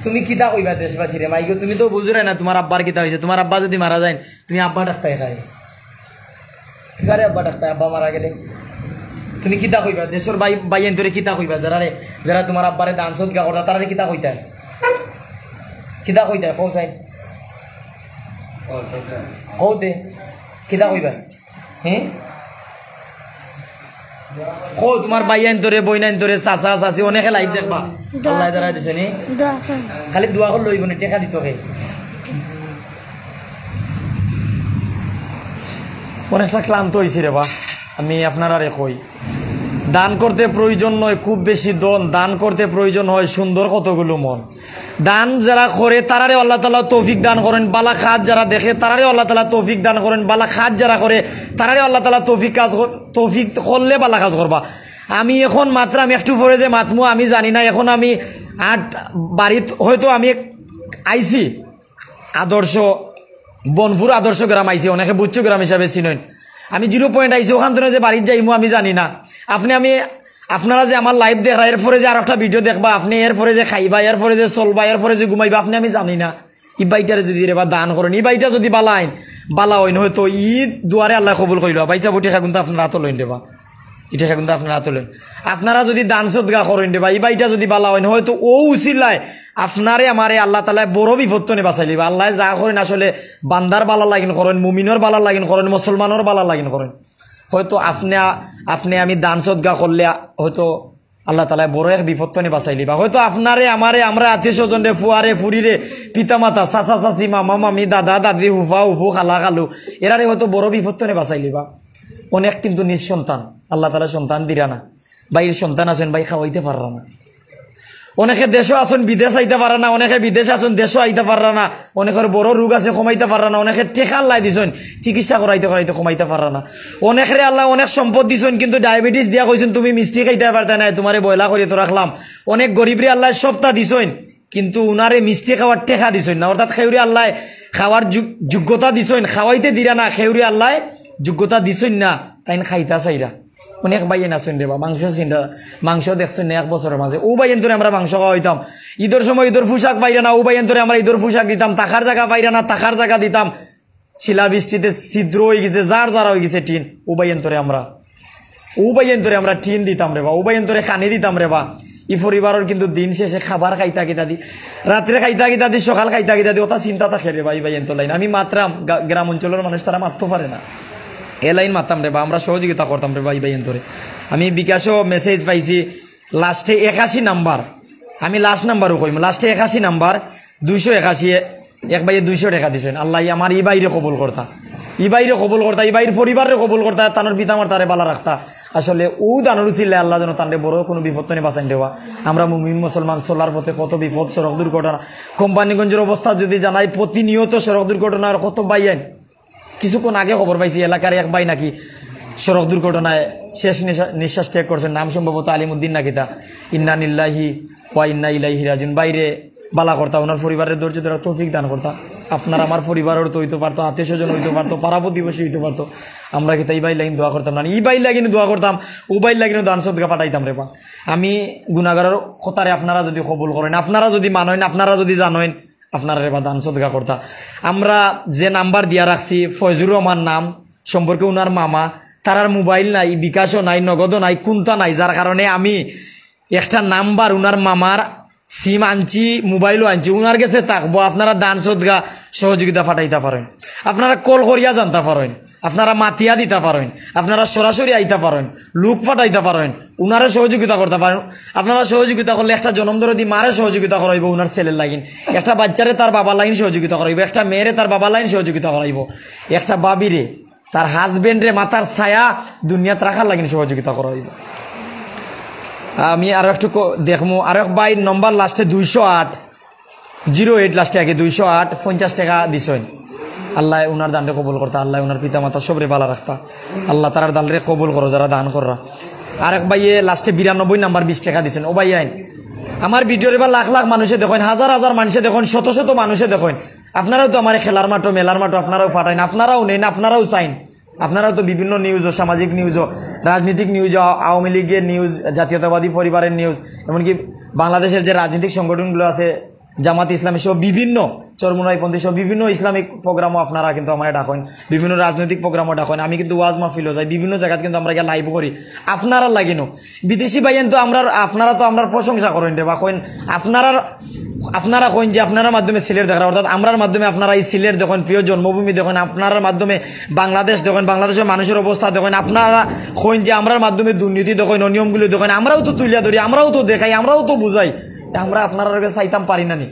তুমি কিতা কইবা দেশবাসীরে? মাইগো তুমি তো বুঝুরাই না তোমার আব্বার কিতা হইছে। তোমার আব্বা যদি মারা যায় তুমি আব্বা ডাক্তার খাই কারে আব্বা ডাক্তার আব্বা মারা গেলে তুমি কিতা কইবা? দেশের বাইয়েন তোরে কিতা কইবা? যারা তোমার আব্বারে দান সদকা করতা তারারে কিতা কইতা? কিতা কইতা কও চাই কওতে কিতা কইবা? হ্যাঁ কো তোমার বাইয়ান তোরে বইনাইন তোরে চাচা চাচি অনেকে লাইভ দেখবা আল্লাহ দ্বারা দিছে নি, খালি দোয়া করে লইব না, টেকা দিত হে। অনেকটা ক্লান্ত হয়েছি রে বা। আমি আপনারা রে কই দান করতে প্রয়োজন নয় খুব বেশি দন, দান করতে প্রয়োজন হয় সুন্দর কতগুলো মন। দান যারা করে তারারে আল্লাহ তাআলা তৌফিক দান করেন, বালা কাজ যারা দেখে তারারে আল্লাহ তাআলা তৌফিক দান করেন, বালা কাজ যারা করে তারারে আল্লাহ তাআলা তৌফিক করলে বালা কাজ করবা। আমি এখন মাত্র আমি একটু পরে যে মাতমু আমি জানি না, এখন আমি 8 বাড়িত হয়তো আমি আইছি আদর্শ বনপুর আদর্শ গ্রাম আইছি, অনেকে বুচ্চ গ্রাম হিসাবে চিনেন। আমি 0 পয়েন্ট আইছি, ওখান থেকে যে বাড়ির যাইমু আমি জানি না। আপনারা যে আমার লাইভ দেখা এরপরে যে আর একটা ভিডিও দেখবা, আপনি এরপরে যে খাইবা, এরপরে যে চলবা, এরপরে যে ঘুমাইবা, আপনি আমি জানি না। ই বাইটারে যদি রেবা দান করেন, ই বাইটা যদি বালা হইন হয়তো ঈদ দুয়ারে আল্লাহ কবুল করিল। বাইচা বটি খা কিন্তু আপনার হাত লইন দেবা, এটা কিন্তু আপনার হাত লইন। আপনারা যদি দান সদগা করেন দেবা, ই বাইটা যদি বালা হইন হয়তো ও উচিলায় আপনারে আমারে আল্লাহ তাআলা বড় বিপদ তো বাঁচাই লিবা। আল্লাহ যা করেন আসলে বান্দার বালা লাগিন করেন, মুমিনের বালা লাগিন করেন, মুসলমানের বালা লাগিন করেন। হয়তো আপনি আমি দান সদগা করলে হয়তো আল্লাহ তাআলা বড় এক বিপদ তো বাঁচাই লিবা। হয়তো আপনারে আমারে আমরা আত্মীয় স্বজন রে ফুয়ারে ফুরিরে পিতা মাতা চাচা চাচি মামা মামি দাদা দাদি হুফা হুফু খালা খালু এরারে হয়তো বড় বিপদ তো বাঁচাই লিবা। অনেক কিন্তু নিঃসন্তান আল্লাহ তাআলা সন্তান দিরা না, বাইরের সন্তান আছেন ভাই খাওয়াইতে পাররা না, অনেকে দেশও আছেন বিদেশ আইতে পারে না, অনেকে বিদেশ আছেন দেশও আইতে পারে না, অনেকের বড় রোগ আছে কমাইতে পারে না, অনেকে টেকা আল্লাহ দিছেন চিকিৎসা করাইতে কমাইতে পারে না, অনেকের আল্লাহ অনেক সম্পদ দিছেন কিন্তু ডায়াবেটিস দিয়া কইছেন তুমি মিষ্টি খাইতে পারতে না, তোমারে বয়লা করে তো রাখলাম। অনেক গরিবরে আল্লাহ সবটা দিছেন কিন্তু উনারে মিষ্টি খাওয়ার টেকা দিছেন না, অর্থাৎ খেউরি আল্লাহ খাওয়ার যোগ্যতা দিছেন, খাওয়াইতে দিরা না, খেউরি আল্লাহ যোগ্যতা দিছেন না, তাই খাইতা চাইরা। অনেক বাইয়েন আছেন রে বা মাংস দেখছেন না 1 বছরের মাঝে, ও বাইয়েন তোরে আমরা মাংস খাওয়াইতাম, ঈদের সময় ঈদের পোশাক পাইরা না, ও বাইয়েন তোরে আমরা ঈদের পোশাক দিতাম, টাকার জায়গা পাইরা না টাকার জায়গা দিতাম, শিলা বৃষ্টিতে ছিদ্র হয়ে গেছে যার হয়ে গেছে টিন, ও বাইয়েন তোরে আমরা টিন দিতাম রে বা, ও বাইয়েন তোরে কানি দিতাম রে বা। ই পরিবারের কিন্তু দিন শেষে খাবার খাইতা গিতা দি, রাত্রে খাইতা গিতা দি, সকাল খাইতা গিতা দি, ওটা চিন্তা থাকে রে বা। এই বাইয়েন তো লাইন আমি মাত্রাম, গ্রাম অঞ্চলের মানুষ তারা মারতে পারে না, এ লাইন মারতাম রে বা, আমরা সহযোগিতা করতাম রে ভাই বাইয়েন তোরে। আমি বিকাশও মেসেজ পাইছি লাস্টে 81 নাম্বার, আমি লাস্ট নাম্বারও কইম, লাস্টে 81 নাম্বার 281 এক ভাইয়ে 200 টাকা দিছেন। আল্লাহ আমার ই বাইরে কবুল করতা, ই বাইরে পরিবারে কবুল করতা, তানোর পিতা আমার তারে বালা রাখতা। আসলে ও দানোর ছিল আল্লাহ যেন তান্ডে বড় কোনো বিপদ তো বাঁচাই দেওয়া। আমরা মুমিন মুসলমান চলার পথে কত বিপদ, সড়ক দুর্ঘটনা, কোম্পানিগঞ্জের অবস্থা যদি জানাই প্রতিনিয়ত সড়ক দুর্ঘটনার কত বাইয়েন। কিছুক্ষণ আগে খবর পাইছি এলাকার এক ভাই নাকি সড়ক দুর্ঘটনায় শেষ নিঃশ্বাস ত্যাগ করছেন, নাম সম্ভবত আলিমুদ্দিন নাকি তা। ইন্না লিল্লাহি ওয়া ইন্না ইলাইহি রাজিউন। বাইরে বালা করতা, ওনার পরিবারের ধৈর্য ধরা তৌফিক দান করতা। আপনার আমার পরিবারের তো হইতে পারতো, আত্মীয় স্বজন হইতে পারতো, পাড়া প্রতিবেশী হইতে পারতো, আমরা কি তাই বাই লাগিন দোয়া করতাম না? ই বাই লাগিন দোয়া করতাম, ও বাই লাগিন দান সদকা পাঠাইতাম রে বা। আমি গুনাহগারের কথারে আপনারা যদি কবুল করেন, আপনারা যদি মানেন, আপনারা যদি জানেন, আপনারা রেবা দান সদকা করতা। আমরা যে নাম্বার দিয়া রাখছি ফয়জুর রহমান নাম সম্পর্কে উনার মামা, তারার মোবাইল নাই, বিকাশও নাই, নগদও নাই, কোনটা নাই, যার কারণে আমি একটা নাম্বার উনার মামার সিম আনছি, মোবাইলও আনছি, উনার কাছে থাকবো। আপনারা দান সদগা সহযোগিতা ফাটাইতে পারেন, আপনারা কল করিয়া জানতে পারেন, আপনারা মাতিয়া দিতে পারেন, আপনারা সরাসরি আইতে পারেন, লুক ফাটাইতে পারেন, উনারে সহযোগিতা করতে পারেন। আপনারা সহযোগিতা করলে একটা জনম দরদি মারে সহযোগিতা করাইব, উনার ছেলের লাইন, একটা বাচ্চারে তার বাবা লাইন সহযোগিতা করাইব, একটা মেয়েরে তার বাবা লাইন সহযোগিতা করাইব, একটা বাবিরে তার হাজবেন্ডরে মাথার ছায়া দুনিয়াত রাখার লাগিন সহযোগিতা করাইব। আমি আরো একটু দেখবো, আরো এক বাই নম্বর লাস্টে 208 লাস্টে আগে 208 50 টাকা দিছেন। আল্লাহ উনার দানরে কবুল করতা, আল্লাহ উনার পিতা মাতা সবরে ভালো রাখতা, আল্লাহ তার দানরে কবুল করো যারা দান কররা। আরেক ভাইয়ে লাস্টে 92 নাম্বার 20 টাকা দিছেন। ও ভাই আইন আমার ভিডিওর এবার লাখ লাখ মানুষে দেখেন, হাজার হাজার মানুষে দেখেন, শত শত মানুষে দেখেন। আপনারাও তো আমার খেলার মাঠো মেলার মাঠো আপনারাও ফাটাইন, আপনারাও নেন, আপনারাও চাইন, আপনারাও তো বিভিন্ন নিউজও, সামাজিক নিউজও, রাজনৈতিক নিউজও, আওয়ামী লীগের নিউজ, জাতীয়তাবাদী পরিবারের নিউজ, এমনকি বাংলাদেশের যে রাজনৈতিক সংগঠনগুলো আছে, জামাত ইসলামী সহ বিভিন্ন চরমুনাইপন্থী সহ বিভিন্ন ইসলামিক প্রোগ্রামও আপনারা কিন্তু আমার ডাকেন, বিভিন্ন রাজনৈতিক প্রোগ্রামও ডাকেন। আমি কিন্তু ওয়াজ মাহফিলও যাই, বিভিন্ন জায়গায় কিন্তু আমরা গিয়ে লাইভ করি। আপনারা লাগিনো বিদেশি ভাইয়েন তো আপনারা তো আমরা প্রশংসা করেন রে বা কইন, আপনারা কইন যে আপনার মাধ্যমে সিলেট দেখা, অর্থাৎ আমরার মাধ্যমে আপনারা এই সিলেট দেখেন, প্রিয় জন্মভূমি দেখেন, আপনার মাধ্যমে বাংলাদেশ দেখেন, বাংলাদেশের মানুষের অবস্থা দেখেন, আপনারা কইন যে আমরার মাধ্যমে দুর্নীতি দেখেন, অনিয়মগুলো দেখেন, আমরাও তো তুলিয়া ধরি, আমরাও তো দেখাই, আমরাও তো বুঝাই। আমরা আপনার কাছে চাইতাম পারি না নি,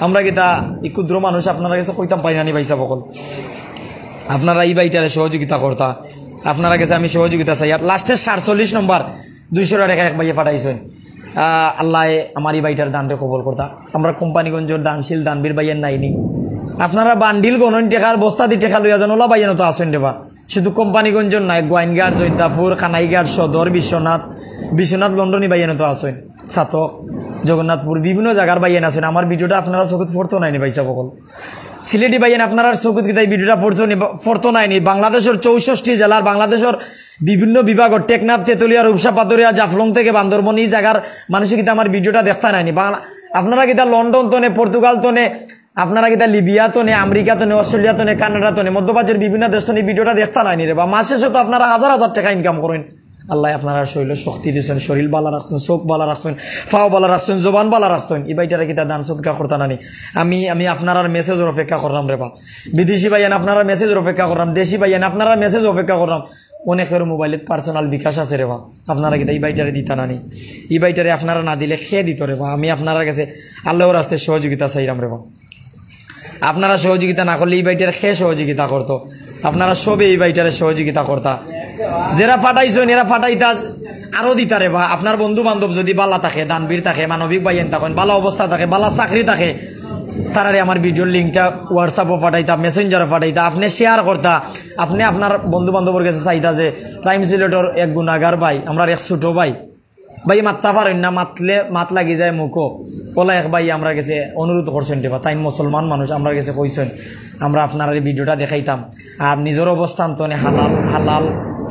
আমরা কিতা এই ক্ষুদ্র মানুষ আপনার কাছে কইতাম পারি না নি ভাইসা বকল, আপনারা এই বাইটারে সহযোগিতা করতা, আপনারা কাছে আমি সহযোগিতা চাই। আর লাস্টের 47 নম্বর 200 টাকা এক ভাইয়ে পাঠাইছেন। আল্লাহ আমার এই বাইটার দানরে কবল করতা। আমরা কোম্পানিগঞ্জের দানশীল দানবীর বাইয়ের নাইনি, আপনারা বান্ডিল গণন টেকার বস্তা দি টেকা লইয়া যান, ওলা বাইয়ানো তো আসেন দেবা। শুধু কোম্পানিগঞ্জের নাই, গোয়াইনঘাট, জৈন্তাপুর, কানাইঘাট, সদর, বিশ্বনাথ লন্ডনী বাইয়ানো তো আসেন, সাতক, জগন্নাথপুর, বিভিন্ন জায়গার বাইয়ান আছেন। আমার ভিডিওটা আপনারা চকুত ফোরতো নাইনি ভাইসা বকল, সিলেটি বাইয়ান আপনারা চকুত কিতা ভিডিওটা ফোরতো নাইনি। বাংলাদেশের 64 জেলার, বাংলাদেশের বিভিন্ন বিভাগের টেকনাফ, তেতুলিয়া, রূপসা, পাতুরিয়া, জাফলং থেকে বান্দরবন এই জায়গার মানুষে কিন্তু আমার ভিডিওটা দেখতে নাইনি। আপনারা কিতা লন্ডন তো নে, পর্তুগাল তো নে, আপনারা কিতা লিবিয়া তো নে, আমেরিকা তো নে, অস্ট্রেলিয়া তো নে, কানাডা তো নে, মধ্যপ্রাচ্যের বিভিন্ন দেশ তো নে ভিডিওটা দেখতে নাইনি রে বা। মাস শেষে তো আপনারা হাজার হাজার টাকা ইনকাম করেন। আল্লাহ আপনারা শরীর শক্তি দিচ্ছেন, শরীর বালা রাখছেন, চোখ বালা রাখছেন, ফাও বালা রাখছেন, জবান বালা রাখছেন, এই বাইটারা কিতা দান সদকা করতা নানি। আমি আপনার মেসেজের অপেক্ষা করলাম রে বা। বিদেশি ভাইয়ান আপনারা মেসেজের অপেক্ষা করলাম, দেশি ভাইয়ান আপনারা মেসেজ অপেক্ষা করলাম। অনেকের মোবাইলে পার্সোনাল বিকাশ আছে রে বা, আপনারা কিতা এই বাইটারে দিতা নানি। এই বাইটারে আপনারা না দিলে খেয়ে দিত রে বা। আমি আপনার কাছে আল্লাহর রাস্তায় সহযোগিতা চাইলাম রে বা। আপনারা সহযোগিতা না করলে এই বাইটারে খেয়ে সহযোগিতা করতো, আপনারা সবে এই বাইটারে সহযোগিতা করতা। যারা ফাটাইছেন এরা ফাটাইতা আরো দিতারে বা। আপনার বন্ধু বান্ধব যদি বালা থাকে, দানবীর থাকে, মানবিক বাইয়েন থাকেন, বালা অবস্থা থাকে, বালা চাকরি থাকে, তারারে আমার ভিডিওর লিঙ্কটা হোয়াটসঅ্যাপও ফাটাইতা, মেসেঞ্জারও ফাটাইতা, আপনি শেয়ার করতা। আপনি আপনার বন্ধু বান্ধবের কাছে চাইতা যে প্রাইম সিলেটর এক গুণাগার ভাই, আমরা এক ছোট ভাই মাত্তা পারেন না, মাত লাগি যায় মুখো, ওলা এক ভাই আমরা কাছে অনুরোধ করছেন দেবা, তাই মুসলমান মানুষ আমরা কাছে কইছেন আমরা আপনার এই ভিডিওটা দেখাইতাম। আর নিজের অবস্থান তো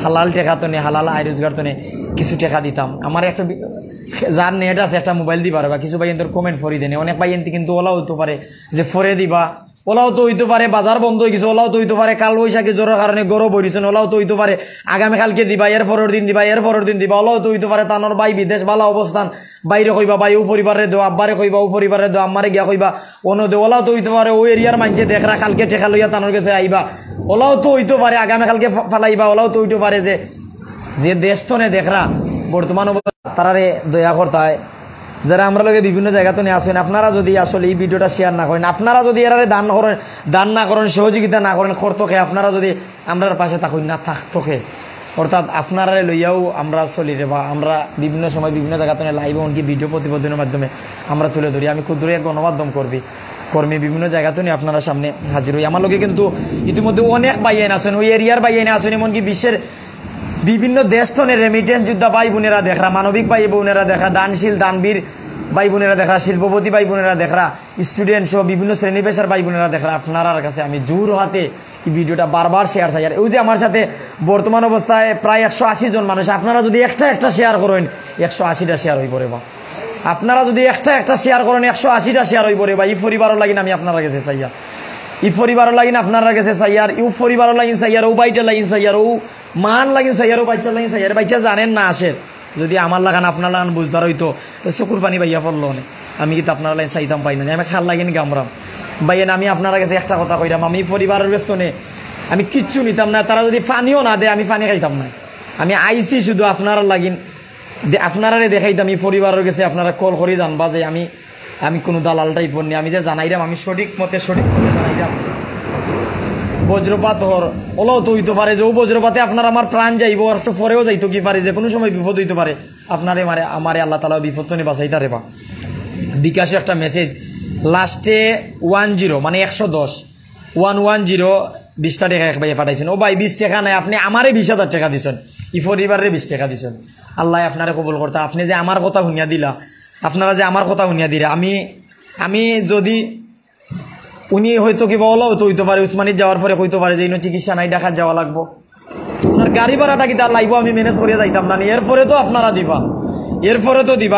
হালাল টেকা তো নেই, হালাল আয় রোজগার তো নেই, কিছু টেকা দিতাম। আমার একটা যার নেট আছে একটা মোবাইল দিবার বা কিছু ভাই কমেন্ট ফরি দেনে, অনেক ভাই কিন্তু ওলাও হইতে পারে যে ফরে দিবা, ওলাও তো হইতে পারে বাজার বন্ধ হয়ে গেছে, ওলাও তো হইতে পারে কাল বৈশাখী জ্বরের কারণে গরম হইছেন, ওলাও তো হইতে পারে আগামীকালকে দিবা, এর পরের দিন দিবা, এর পরের দিন দিবা, ওলাও তো হইতে পারে তানোর ভাই বিদেশ ভালো অবস্থান, বাইরে কইবা ভাই ও পরিবারে দেও, আব্বারে কইবা ও পরিবারে দেও, আম্মারে গিয়া কইবা অন্য দে, ওলাও তো হইতে পারে ও এরিয়ার মানছে দেখরা কালকে টেকা লইয়া তানোর কাছে আইবা, ওলাও তো হইতে পারে আগামীকালকে ফালাইবা, ওলাও তো হইতে পারে যে দেশ তো নে দেখরা বর্তমান তারারে দয়া করতায়। যারা আমরা লোকে বিভিন্ন জায়গা তো নিয়ে আসেন, আপনারা যদি আসলে এই ভিডিওটা শেয়ার না করেন, আপনারা যদি এরারে দান না করেন, সহযোগিতা না করেন, করতোকে আপনারা যদি আমরার পাশে থাকুন না থাকতোকে, অর্থাৎ আপনারা লইয়াও আমরা চলি রে বা। আমরা বিভিন্ন সময় বিভিন্ন জায়গা তো লাইভ এমনকি ভিডিও প্রতিবেদনের মাধ্যমে আমরা তুলে ধরি। আমি ক্ষুদ্র এক গণমাধ্যম কর্মী বিভিন্ন জায়গা তো নিয়ে আপনারা সামনে হাজির হই। আমার লোকে কিন্তু ইতিমধ্যে অনেক বাইয়ান আছেন, ওই এরিয়ার বাইয়ান আছেন, এমনকি বিশ্বের বিভিন্ন দেশ তো রেমিটেন্স যোদ্ধা ভাই বোনেরা দেখরা, মানবিক ভাই বোনেরা দেখরা, দানশীল দানবীর ভাই বোনেরা দেখরা, শিল্পপতি ভাই বোনেরা দেখরা, স্টুডেন্ট সহ বিভিন্ন শ্রেণী পেশার ভাই বোনেরা দেখরা, আপনার কাছে আমি জোর হাতে এই ভিডিওটা বারবার শেয়ার চাই। আর ওই যে আমার সাথে বর্তমান অবস্থায় প্রায় 180 জন মানুষ, আপনারা যদি একটা শেয়ার করেন 180টা শেয়ার হয়ে পড়ে বা। আপনারা যদি একটা শেয়ার করেন 180টা শেয়ার হয়ে পড়ে বা। এই পরিবারও লাগিন আমি আপনার কাছে চাইয়া, এই পরিবারও লাগিন আপনার কাছে চাইয়ার, ইউ পরিবারও লাগিন চাইয়ার, ও বাইটা লাগিন চাইয়ার, ও মান লাগিন চাইয়ার, ও বাচ্চা লাগিন চাইয়ার, বাচ্চা জানেন না আসের। যদি আমার লাগান আপনার লাগান বুঝদার হইতো তো চকুর পানি বাইয়া পড়লো অনেক। আমি কিন্তু আপনার লাইন চাইতাম পাই না, আমি খাল লাগিন গামরাম ভাইয়েন। আমি আপনার কাছে একটা কথা কইলাম, আমি পরিবারের বেস্তনে আমি কিচ্ছু নিতাম না, তারা যদি পানিও না দেয় আমি পানি খাইতাম না। আমি আইসি শুধু আপনারা লাগিন, আপনারা দেখাইতাম এই পরিবারের কাছে, আপনারা কল করে জানবা যে আমি কোনো দালাল টাইপর নেই, আমি যে জানাইলাম আমি সঠিক মতে জানাইলাম। বজ্রপাত ওলাও তো হইতে পারে, যে ও বজ্রপাতে আপনার আমার প্রাণ যাইব, পরেও যাইতো কি পারে, যে কোনো সময় বিপদ হইতে পারে। আপনারে আমারে আল্লাহ তালা বিপদ তো বাঁচাইতে রে বা। বিকাশে একটা মেসেজ লাস্টে 10 মানে 110 110 20টা টাকা এক ভাইয়ে পাঠাইছেন। ও ভাই 20 টাকা নাই, আপনি আমারে 20,000 টাকা দিচ্ছেন, ই পরিবারে 20 টাকা দিচ্ছেন। আল্লাহ আপনারে কবুল করতে, আপনি যে আমার কথা শুনিয়া দিলা, আপনারা যে আমার কথা শুনিয়া দিলা। আমি যদি উনি হয়তো কিবা ওলাও তো হইতে পারে, উসমানিত যাওয়ার পরে হইতে পারে যে চিকিৎসা নাই, ঢাকা যাওয়া লাগবো, তো ওনার গাড়ি ভাড়াটা কি তার লাগবো, আমি ম্যানেজ করিয়া যাইতাম না। এরপরে তো আপনারা দিবা,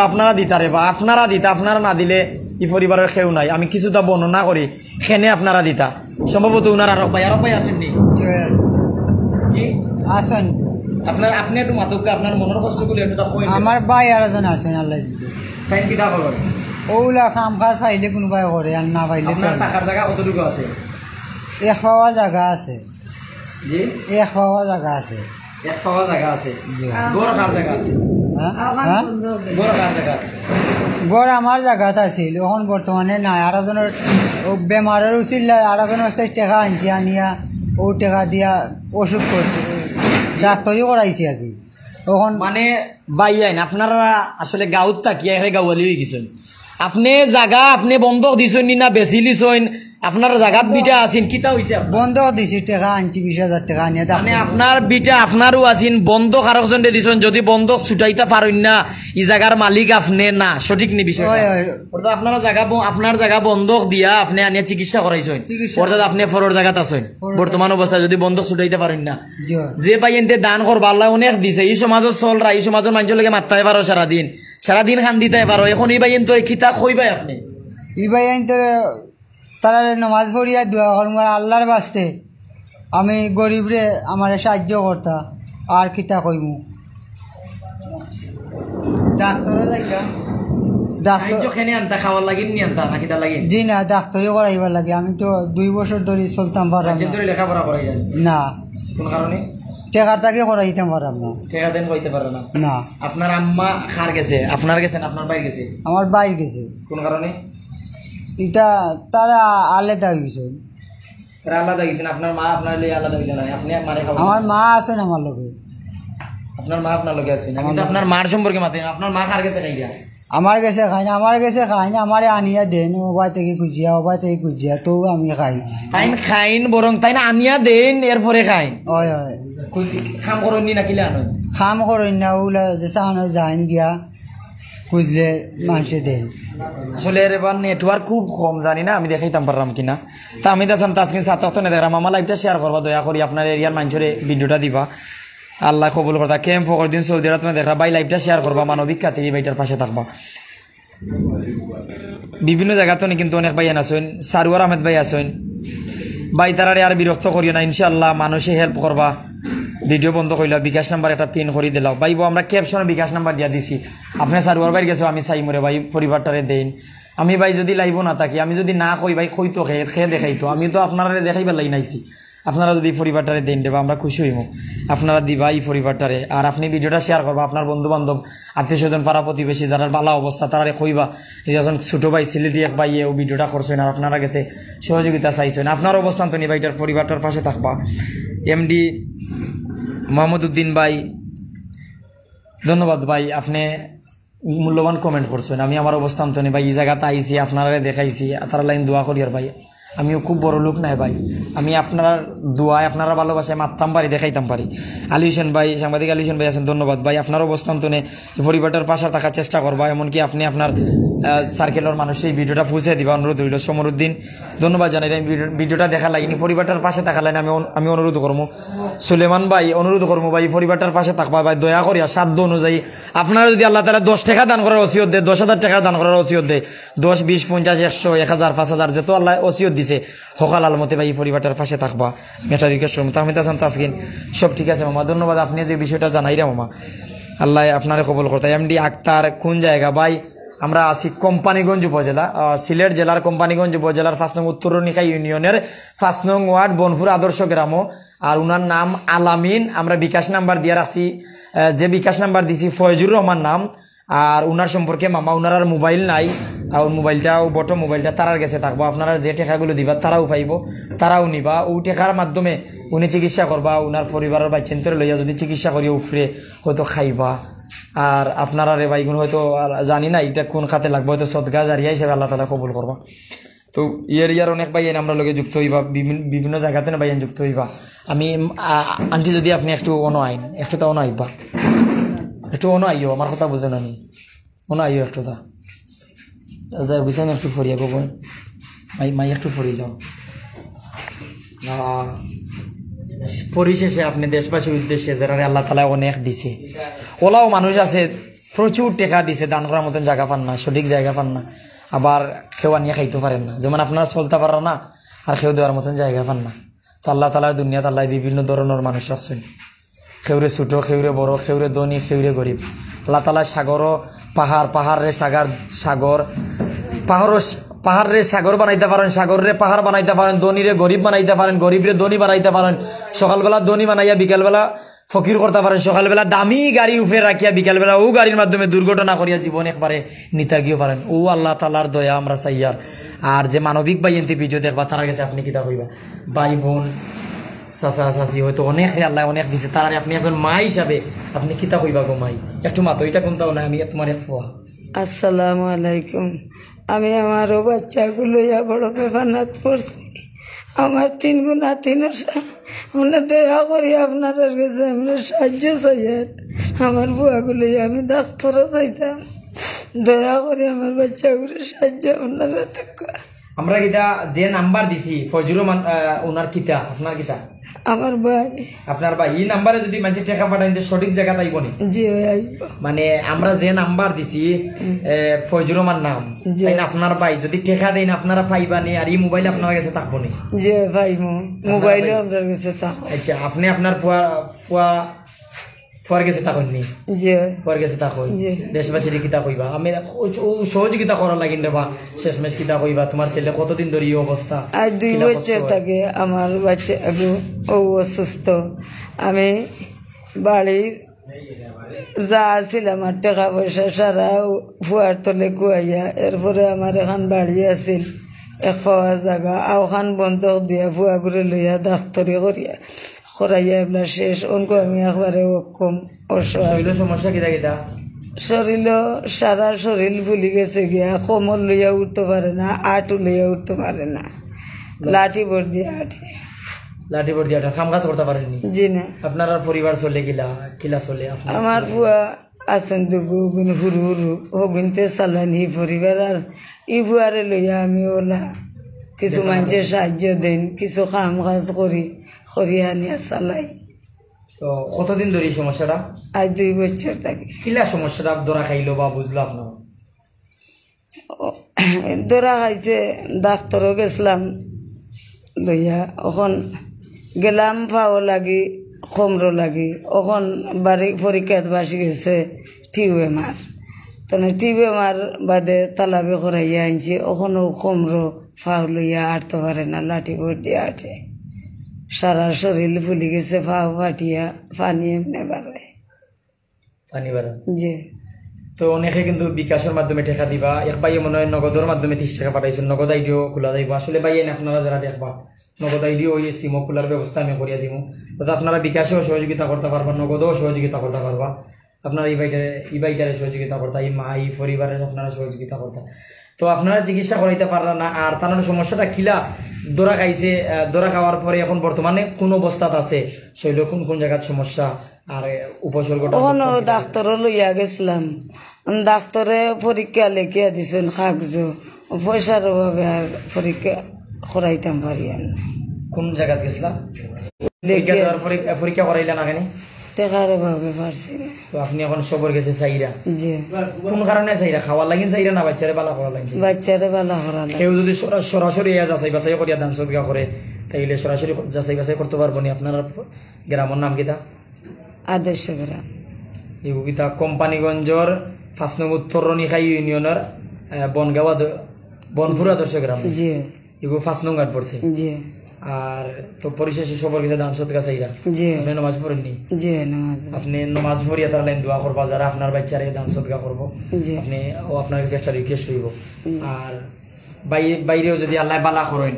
আপনারা দিতারে বা আপনারা দিতা, আপনারা না দিলে ই পরিবারের কেউ নাই। আমি কিছুটা বর্ণনা করি, খেনে আপনারা দিতা সম্ভবত উনার আরব ভাই আসেননি জি আসেন আপনি একটু মাতক, আপনার মনের কষ্টগুলো একটু আমার ভাই আর একজন আছেন আল্লাহ ফাইন কিতা করবেন। ওগুলা কাম কাজ পাইলে কোনোবাই করে, আর না পাইলে তো আপনার টাকার জায়গা কতটুকু আছে? এক পাওয়া জায়গা আছে, জি এক পাওয়া জায়গা আছে, এক পাওয়া জায়গা আছে। জি। গড় কার জায়গা? হ্যাঁ গড় কার জায়গা? গড় আমার জায়গাত আছিল, এখন বর্তমানে নাই। আর একজনের বেমারের উচিত আর একজনের কাছে টাকা আনছি, আনিয়া ও টাকা দিয়া ওষুধ করছে, ডাক্তারি করাইছি আর কি। তখন মানে বাই আইন আপনারা আসলে গাঁৱত থাকিয়া গাঁৱালি হয়ে গেছেন। আপনি জায়গা আপনি বন্ধক দিছেন না বেশি লিছেন? আপনার জায়গাত বিটা আছেন, কিতা হয়েছে? বন্ধ দিছি, টাকা আনছি 20,000 টাকা আনিয়া। মানে আপনার বিটা আপনারও আছেন, বন্ধক আরেকজন দিছেন। যদি বন্ধক ছুটাইতে পারেন না, ই জায়গার মালিক আপনি না, সঠিক নি বিষয়? অর্থাৎ আপনার জায়গা বন্ধক দিয়া আপনি আনিয়া চিকিৎসা করাইছেন, অর্থাৎ আপনি ফরর জায়গাত আছেন বর্তমান অবস্থায়। যদি বন্ধক ছুটাইতে পারেন না, যে ভাই এনতে দান করবা আল্লাহ অনেক দিছে, এই সমাজের চলরা, এই সমাজের মানুষের লগে মারতে পারো, সারাদিন খান দিতে পারো। এখন এই ভাই এনতে খিতা কই ভাই আপনি ই ভাই এনতে তারা নমাজ পড়িয়া দোয়া করবো আল্লাহর বাস্তে, আমি গরিবরে আমার সাহায্য করতা, আর কিতা কইমু। ডাক্তারও যাইতাম, জি না, ডাক্তারও করাইবার লাগে। আমি তো 2 বছর ধরে চলতাম পারলাম না, কোন কারণে? টেকার তাকে করাইতাম পারলাম না, টাকা দেন কইতে পারে না। না আপনার আম্মা খার গেছে, আপনার গেছেন, আপনার ভাই গেছে, আমার বাইর গেছে। কোন কারণে? এটা তারা আলাদা গেছে, আলাদা গেছেন। আপনার মা আপনার লিয়ে আলাদা হইলে না, আপনি মারে খাবেন। আমার মা আছেন আমার লোকে, আপনার মা আপনার লোকে আছেন। আমি তো আপনার মার সম্পর্কে মাতে, আপনার মা খার গেছে খাইয়া? আমার কাছে খাই না, আমার কাছে খাই না, আমারে আনিয়া দেন, ওবাই থেকে খুঁজিয়া তো আমি খাই। খাইন বরং তাই না আনিয়া দেন, এরপরে খাইন। হয় হয়, খাম করেন না কিলা আনেন? খাম করেন না, ওগুলা যে চাহানো যাইন গিয়া খুঁজলে মানুষে দেন। আসলে এবার নেটওয়ার্ক খুব কম, জানি না আমি দেখাইতাম পারলাম কিনা। তা আমি তাছান তাসকিন সাথে না দেখলাম, আমার লাইভটা শেয়ার করবা দয়া করি, আপনার এরিয়ার মানুষের ভিডিওটা দিবা, আল্লাহ কবুল করতা। ক্যাম্প ফকর দিন সৌদি আরব তুমি দেখলা, ভাই লাইভটা শেয়ার করবা, মানবিক খাতে এই ভাইটার পাশে থাকবা। বিভিন্ন জায়গাতে কিন্তু অনেক ভাই আছেন, সারোয়ার আহমেদ ভাই আছেন, ভাই তারারে আর বিরক্ত করিও না, ইনশাআল্লাহ মানুষে হেল্প করবা। ভিডিও বন্ধ করিলা, বিকাশ নাম্বার একটা পিন করে দিলাম ভাই, আমরা ক্যাপশনে বিকাশ নাম্বার দিয়া দিছি। আপনি সারোয়ার ভাই গেছো, আমি চাই মরে ভাই পরিবারটারে দেন। আমি ভাই যদি লাইভ না থাকি, আমি যদি না কই ভাই কইতো খেয়ে দেখাইতো, আমি তো আপনারা দেখাইবার লাই নাইছি। আপনারা যদি পরিবারটারে দেন দেবা, আমরা খুশি হইব। আপনারা দিবা এই পরিবারটারে, আর আপনি ভিডিওটা শেয়ার করবা, আপনার বন্ধু বান্ধব আত্মীয় স্বজন পাড়া প্রতিবেশী যারা ভালো অবস্থা তারা কইবা এই যখন ছোটো ভাই সিলেটি এক ভাই ও ভিডিওটা করছেন, আর আপনারা গেছে সহযোগিতা চাইছেন। আপনার অবস্থান তো নি ভাইটার পরিবারটার পাশে থাকবা। এমডি মোহাম্মদ উদ্দিন ভাই, ধন্যবাদ ভাই, আপনি মূল্যবান কমেন্ট করছেন। আমি আমার অবস্থান তো নেই ভাই, এই জায়গাতে আইসি, আপনারা দেখাইছি, তারা লাইন দোয়া করি। আর ভাই আমিও খুব বড় লোক নাই ভাই, আমি আপনার দোয়ায় আপনারা ভালোবাসায় মারতাম পারি, দেখাইতাম পারি। আলী হোসেন ভাই, সাংবাদিক আলী হোসেন ভাই আছেন, ধন্যবাদ ভাই। আপনার অবস্থান তো নেই, পরিবারটার পাশে থাকার চেষ্টা করবা, এমনকি আপনি আপনার সার্কেলের মানুষের এই ভিডিওটা পৌঁছে দিবা, অনুরোধ হইল। সমরুদ্দিন, ধন্যবাদ জানাই ভিডিওটা দেখা লাগেনি, পরিবারটার পাশে থাকা লাইন আমি অনুরোধ করবো। সুলেমান ভাই, অনুরোধ করবো ভাই পরিবারটার পাশে থাকবা ভাই, দয়া করিয়া সাধ্য অনুযায়ী আপনারা যদি আল্লাহ তাআলা 10 টাকা দান করার ওসিয়ত দেয়, 10,000 টাকা দান করার ওসিয়ত দেয়, 10, 20, 50, 100, 1000, 5000 যেত আল্লাহ ওসিয়ত দিছে, হকাল আলমতে ভাই পরিবারটার পাশে থাকবা। মেটা রিকোয়েস্ট করবো। তাহমিদ হাসান তাসকিন, সব ঠিক আছে মামা, ধন্যবাদ। আপনি যে বিষয়টা জানাইরা মামা, আল্লাহ আপনারে কবুল করতে। এমডি আক্তার, কোন জায়গা ভাই? আমরা আছি কোম্পানিগঞ্জ উপজেলা, সিলেট জেলার কোম্পানিগঞ্জ উপজেলার 5 নং উত্তরনিখা ইউনিয়নের 5 নং ওয়ার্ড বনপুর আদর্শ গ্রাম। আর উনার নাম আলামিন। আমরা বিকাশ নাম্বার দিয়ে রাখছি, যে বিকাশ নাম্বার দিছি ফয়জুর রহমান নাম। আর উনার সম্পর্কে মামা উনার আর মোবাইল নাই, আর মোবাইলটাও বটো মোবাইলটা তারার কাছে থাকবো। আপনারা যে টেকাগুলো দিবা তারাও পাইব, তারাও নিবা। ও টেকার মাধ্যমে উনি চিকিৎসা করবা, উনার পরিবারের বাচ্চান্তরে লইয়া যদি চিকিৎসা করিয়া উফরে হয়তো খাইবা। আর আপনারা রে বাইগুন হয়তো জানি না এটা কোন খাতে লাগবে, হয়তো সদগা জারিয়া হিসেবে আল্লাহ তালা কবুল করবা। তো ইয়ার অনেক বাইন আমরা লগে যুক্ত হইবা, বিভিন্ন জায়গাতে না বাইন যুক্ত হইবা। আমি আন্টি যদি আপনি একটু আইন একটু তা আইবা, একটু আইও, আমার কথা বুঝে না নি, আইও একটু তা যাই বুঝছেন, একটু ফরিয়া গো বোন, মাই একটু ফরি যাও। পরিশেষে আপনি দেশবাসীর উদ্দেশ্যে যারা আল্লাহ তালা অনেক দিছে, ওলাও মানুষ আছে প্রচুর টেকা দিছে, দান করার মতন জায়গা পান না, সঠিক জায়গা পান না, আবার খেওয়া নিয়ে খাইতে পারেন না। যেমন আপনারা চলতে পারেন না আর খেউ দেওয়ার মতন জায়গা পান না। তো আল্লাহ তালার দুনিয়াত আল্লাহ বিভিন্ন ধরনের মানুষ রাখছেন, খেউরে ছোট, খেউরে বড়, খেউরে ধনী, খেউরে গরিব। আল্লাহ তালা সাগরও পাহাড়ে সাগর পাহাড়ে সাগর বানাইতে পারেন, সাগরে পাহাড় বানাইতে পারেন, ধনীরে গরিব বানাইতে পারেন, গরিবরে ধনী বানাইতে পারেন। সকালবেলা ধনী বানাইয়া বিকালবেলা ফকির করতে পারেন, সকালবেলা দামি গাড়ি উপরে রাখিয়া বিকালবেলা ও গাড়ির মাধ্যমে দুর্ঘটনা করিয়া জীবন একবারে নিতা গিয়ে পারেন। ও আল্লাহ তালার দয়া আমরা চাইয়ার। আর যে মানবিক বাইন্তি ভিডিও দেখবা তার কাছে আপনি কিতা কইবা, ভাই বোন চাচা চাচি হয়তো অনেক আল্লাহ অনেক দিছে, তার আপনি একজন মা হিসাবে আপনি কিতা কইবা গো মাই? একটু মাতো, এটা কোনটাও না, আমি তোমার এক পোয়া। আসসালামু আলাইকুম। আমি আমারও বাচ্চাগুলো বড় বেফানাত পড়ছি। আমার 3 গুণা 3 আমরা দয়া করি আপনার কাছে আমরা সাহায্য চাইয়ার। আমার বুয়াগুলো আমি ডাক্তারও চাইতাম, দয়া করে আমার বাচ্চাগুলো সাহায্য আপনারা দেখো। আমরা কিতা যে নাম্বার দিছি ফজলুর রহমান ওনার কিতা, আপনার কিতা? আমার ভাই। আপনার ভাই? এই নাম্বারে যদি মানুষ টাকা পাঠাই সঠিক জায়গা তাইব নি? জি আইব। মানে আমরা যে নাম্বার দিছি ফজলুর রহমান নাম, আপনার ভাই যদি টাকা দেন আপনারা পাইবা নি, আর এই মোবাইল আপনার কাছে থাকবো নি? জি পাইব, মোবাইল আপনার কাছে থাকবো। আচ্ছা, আপনি আপনার ফুয়ার গেছে থাকুন নি? জি ফুয়ার গেছে থাকুন। দেশবাসীর কিতা কইবা? আমি সহযোগিতা করা লাগিন রে বা শেষমেশ কিতা কইবা? তোমার ছেলে কতদিন ধরে এই অবস্থা? আজ 2 বছর থাকে আমার বাচ্চা ও অসুস্থ। আমি বাড়ির যা ছিল আমার টাকা পয়সা সারা ফুয়ার তলে কুয়াইয়া, এরপরে আমার এখন বাড়ি আছিল 1 পাওয়া জায়গা, আওখান বন্ধ দিয়া ফুয়া করে লইয়া ডাক্তারি করিয়া করাইয়া এবার শেষ। অনকো আমি একবারে কম অসহায়। সমস্যা কিতা কিতা? শরীর সারা শরীর ভুলি গেছে গিয়া, কোমর লইয়া উঠতে পারে না, আটু লইয়া উঠতে পারে না, লাঠি ভর দিয়ে আঠে। লাঠি ভর দিয়ে কাম কাজ করতে পারেননি? জি না। আপনার পরিবার চলে কিলা চলে? আমার বুয়া আছেন দুগু হুরু হুরু হগুনতে চালান হি পরিবার। আর ই বুয়ারে লইয়া আমি ওলা কিছু মানুষের সাহায্য দেন, কিছু কাম কাজ করি আনিয়া চালাই। তো কতদিন ধরে এই সমস্যাটা? আজ 2 বছর থাকি। কিলা সমস্যাটা ধরা খাইলো বা বুঝলাম না? ধরা খাইছে, ডাক্তারও গেছিলাম লইয়া, এখন গেলাম পাও লাগি কমরো লাগি, এখন বাড়ি পরীক্ষাত বাসি গেছে টিউমার। তখন টিউমার বাদে তালাবে করাইয়া আনছি, ওখানেও কমরো ফাও লইয়া আটতে পারে না, লাঠি ভর দিয়ে আটে। সারা শরীর ফুলি গেছে, ফাও ফাটিয়া পানি এমনি বাড়ে, পানি বাড়ে। জি। তো অনেকে কিন্তু বিকাশের মাধ্যমে টাকা দিবা, এক ভাইয়ে মনে হয় নগদের মাধ্যমে 30 টাকা পাঠাইছেন, নগদ আইডিও খোলা যাইব। আসলে ভাইয়ে আপনারা যারা দেখবা নগদ আইডিও ওই সিমও খোলার ব্যবস্থা আমি করিয়া দিব, যাতে আপনারা বিকাশেও সহযোগিতা করতে পারবা, নগদেও সহযোগিতা করতে পারবা। আপনারা এই বাইটারে সহযোগিতা করতা, এই মা এই পরিবারের আপনারা সহযোগিতা করতা। তো আপনারা চিকিৎসা করাইতে পারলা না, আর তার সমস্যাটা কিলা দৌড়া খাইছে, দৌড়া খাওয়ার পরে এখন বর্তমানে কোন অবস্থাত আছে, শৈল কোন জায়গার সমস্যা আর উপসর্গটা? ডাক্তারও লইয়া গেছিলাম, ডাক্তারে পরীক্ষা লেখিয়া দিছেন কাগজ, পয়সার অভাবে আর পরীক্ষা করাইতাম পারি না। কোন জায়গা গেছিলাম? পরীক্ষা করাইলা না কেন? টাকার অভাবে পারছি না। তো আপনি এখন সবর গেছে চাইরা? জি। কোন কারণে চাইরা? খাওয়ার লাগিন চাইরা না বাচ্চারে বালা করা লাগিন? বাচ্চারে বালা করা লাগে। কেউ যদি সরাসরি যাচাই বাছাই করিয়া দান সদকা করে তাইলে সরাসরি যাচাই বাছাই করতে পারবো নি। আপনার গ্রামের নাম কিতা? আদর্শ গ্রাম। এগুকিতা কোম্পানিগঞ্জর 5 নং উত্তর রনিখাই ইউনিয়নের বনগাঁও বনপুর আদর্শ গ্রাম জি এগুলো 5 নং গাঁট পড়ছে। জি আর তো পরিশেষে সবার কাছে দান সদকা চাইরা জি আপনি নামাজ পড়েননি? জি নামাজ আপনি নামাজ পড়িয়া তার লাইন দোয়া করবা যারা আপনার বাচ্চারে দান সদকা করবো জি আপনি ও আপনার কাছে একটা রিকোয়েস্ট হইব। আর বাইরেও যদি আল্লাহ বালা করেন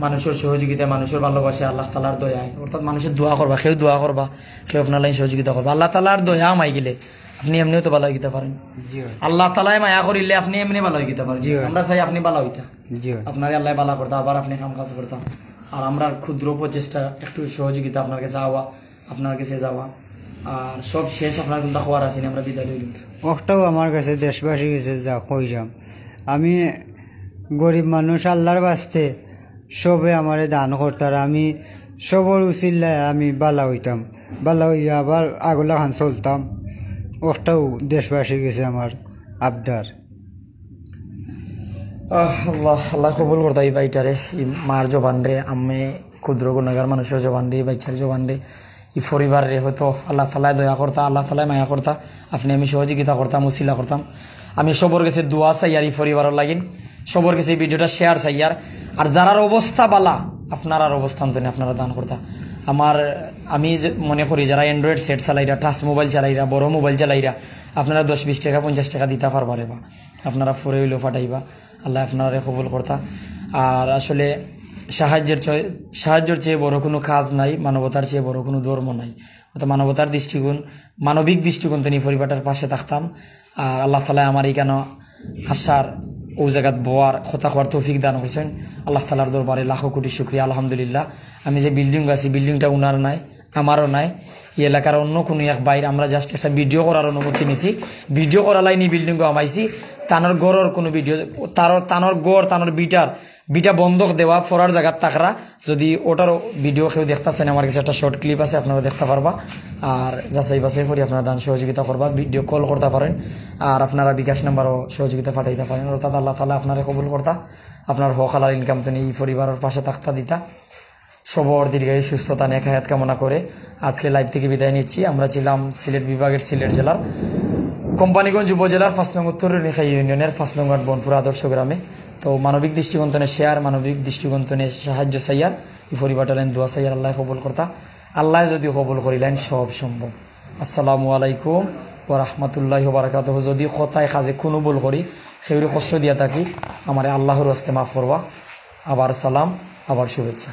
মানুষের সহযোগিতা মানুষের ভালোবাসা আল্লাহ তালার দয়ায় অর্থাৎ মানুষের দোয়া করবা কেউ দোয়া করবা কেউ আপনার লাইন সহযোগিতা করবা আল্লাহ তালার দয়া মাই গেলে আপনি এমনিও তো ভালো হইতে পারেন। জি আল্লাহ তালাই মায়া করিলে আপনি এমনি ভালো হইতে পারেন। আমরা চাই আপনি ভালো হইতা জি আপনার আল্লাহ বালা করতাম আবার আপনি কাম কাজ করতাম। আর আমরা ক্ষুদ্র প্রচেষ্টা একটু সহযোগিতা আপনার কাছে আওয়া আপনার কাছে যাওয়া আর সব শেষ আপনার কিন্তু হওয়ার আছে আমরা বিদায় লইলাম। ওটাও আমার কাছে দেশবাসী গেছে যা কইরাম আমি গরিব মানুষ আল্লাহর বাস্তে সবে আমারে দান করতার আমি সবর উচিল্লায় আমি বালা হইতাম বালা হইয়া আবার আগলা খান চলতাম ওটাও দেশবাসী গেছে আমার আবদার। আল্লাহ আল্লাহ কবুল করতা এই বাইটারে মার জবান রে আমি ক্ষুদ্র গুণাগার মানুষের জবান রে বাচ্চার জবান রে এই পরিবার রে হয়তো আল্লাহ তালায় দয়া করতা আল্লাহ তালায় মায়া করতা আপনি আমি সহযোগিতা করতাম উসিলা করতাম। আমি সবর কাছে দোয়া চাই আর এই পরিবারের লাগিন সবর কাছে এই ভিডিওটা শেয়ার চাই আর যারার অবস্থা বালা আপনার অবস্থান তো আপনারা দান করতা। আমি মনে করি যারা অ্যান্ড্রয়েড সেট চালাইরা টাচ মোবাইল চালাইরা বড় মোবাইল চালাইরা আপনারা 10-20 টাকা 50 টাকা দিতে পারবারে বা আপনারা ফরে হইলেও ফাটাইবা আল্লাহ আপনারা কবুল করতা। আর আসলে সাহায্যের চেয়ে বড় কোনো কাজ নাই মানবতার চেয়ে বড় কোনো ধর্ম নাই অর্থাৎ মানবতার দৃষ্টিকোণ মানবিক দৃষ্টিকোণ তিনি পরিবারটার পাশে থাকতাম। আর আল্লাহ তালা আমার এইখানে আসার ও জায়গাত বোয়ার কথা হওয়ার তৌফিক দান করছেন আল্লাহ তালার দরবারে লাখো কোটি শুক্রিয়া আলহামদুলিল্লাহ। আমি যে বিল্ডিং আছি বিল্ডিংটা উনার নাই আমারও নাই এই এলাকার অন্য কোনো এক বাইরে আমরা জাস্ট একটা ভিডিও করার অনুমতি নিছি ভিডিও করা লাইনি বিল্ডিংও আমাইছি তানোর গড়ের কোনো ভিডিও তানোর গড় তানোর বিটা বন্ধক দেওয়া ফরার জায়গার তাকরা যদি ওটার ভিডিও কেউ দেখতেছেন আমার কাছে একটা শর্ট ক্লিপ আছে আপনারা দেখতে পারবা। আর যাচাই বাছাই করি আপনারা দান সহযোগিতা করবা ভিডিও কল করতে পারেন আর আপনারা বিকাশ নাম্বারও সহযোগিতা পাঠাইতে পারেন অর্থাৎ আল্লাহ তালা আপনারা কবুল করতা আপনার হক হালাল ইনকাম তো এই পরিবারের পাশে থাকতা দিতা সবর দীর্ঘায়ু সুস্থতা নেক হায়াত কামনা করে আজকে লাইভ থেকে বিদায় নিচ্ছি। আমরা ছিলাম সিলেট বিভাগের সিলেট জেলার কোম্পানিগঞ্জ উপজেলার 5 নং উত্তর রেখা ইউনিয়নের 5 নং বনপুর আদর্শ গ্রামে। তো মানবিক দৃষ্টিকোণে শেয়ার মানবিক দৃষ্টিকোণে সাহায্য চাইয়ার এই পরিবারটা লাইন দোয়া চাইয়ার আল্লাহ কবুল করতা আল্লাহ যদি কবুল করিলেন সব সম্ভব। আসসালামু আলাইকুম ওয়া রাহমাতুল্লাহি ওয়া বারাকাতুহু। যদি কথায় কাজে কোনো ভুল করি সেগুলো কষ্ট দিয়া থাকি আমার আল্লাহর হস্তে মাফ করবা। আবার সালাম আবার শুভেচ্ছা।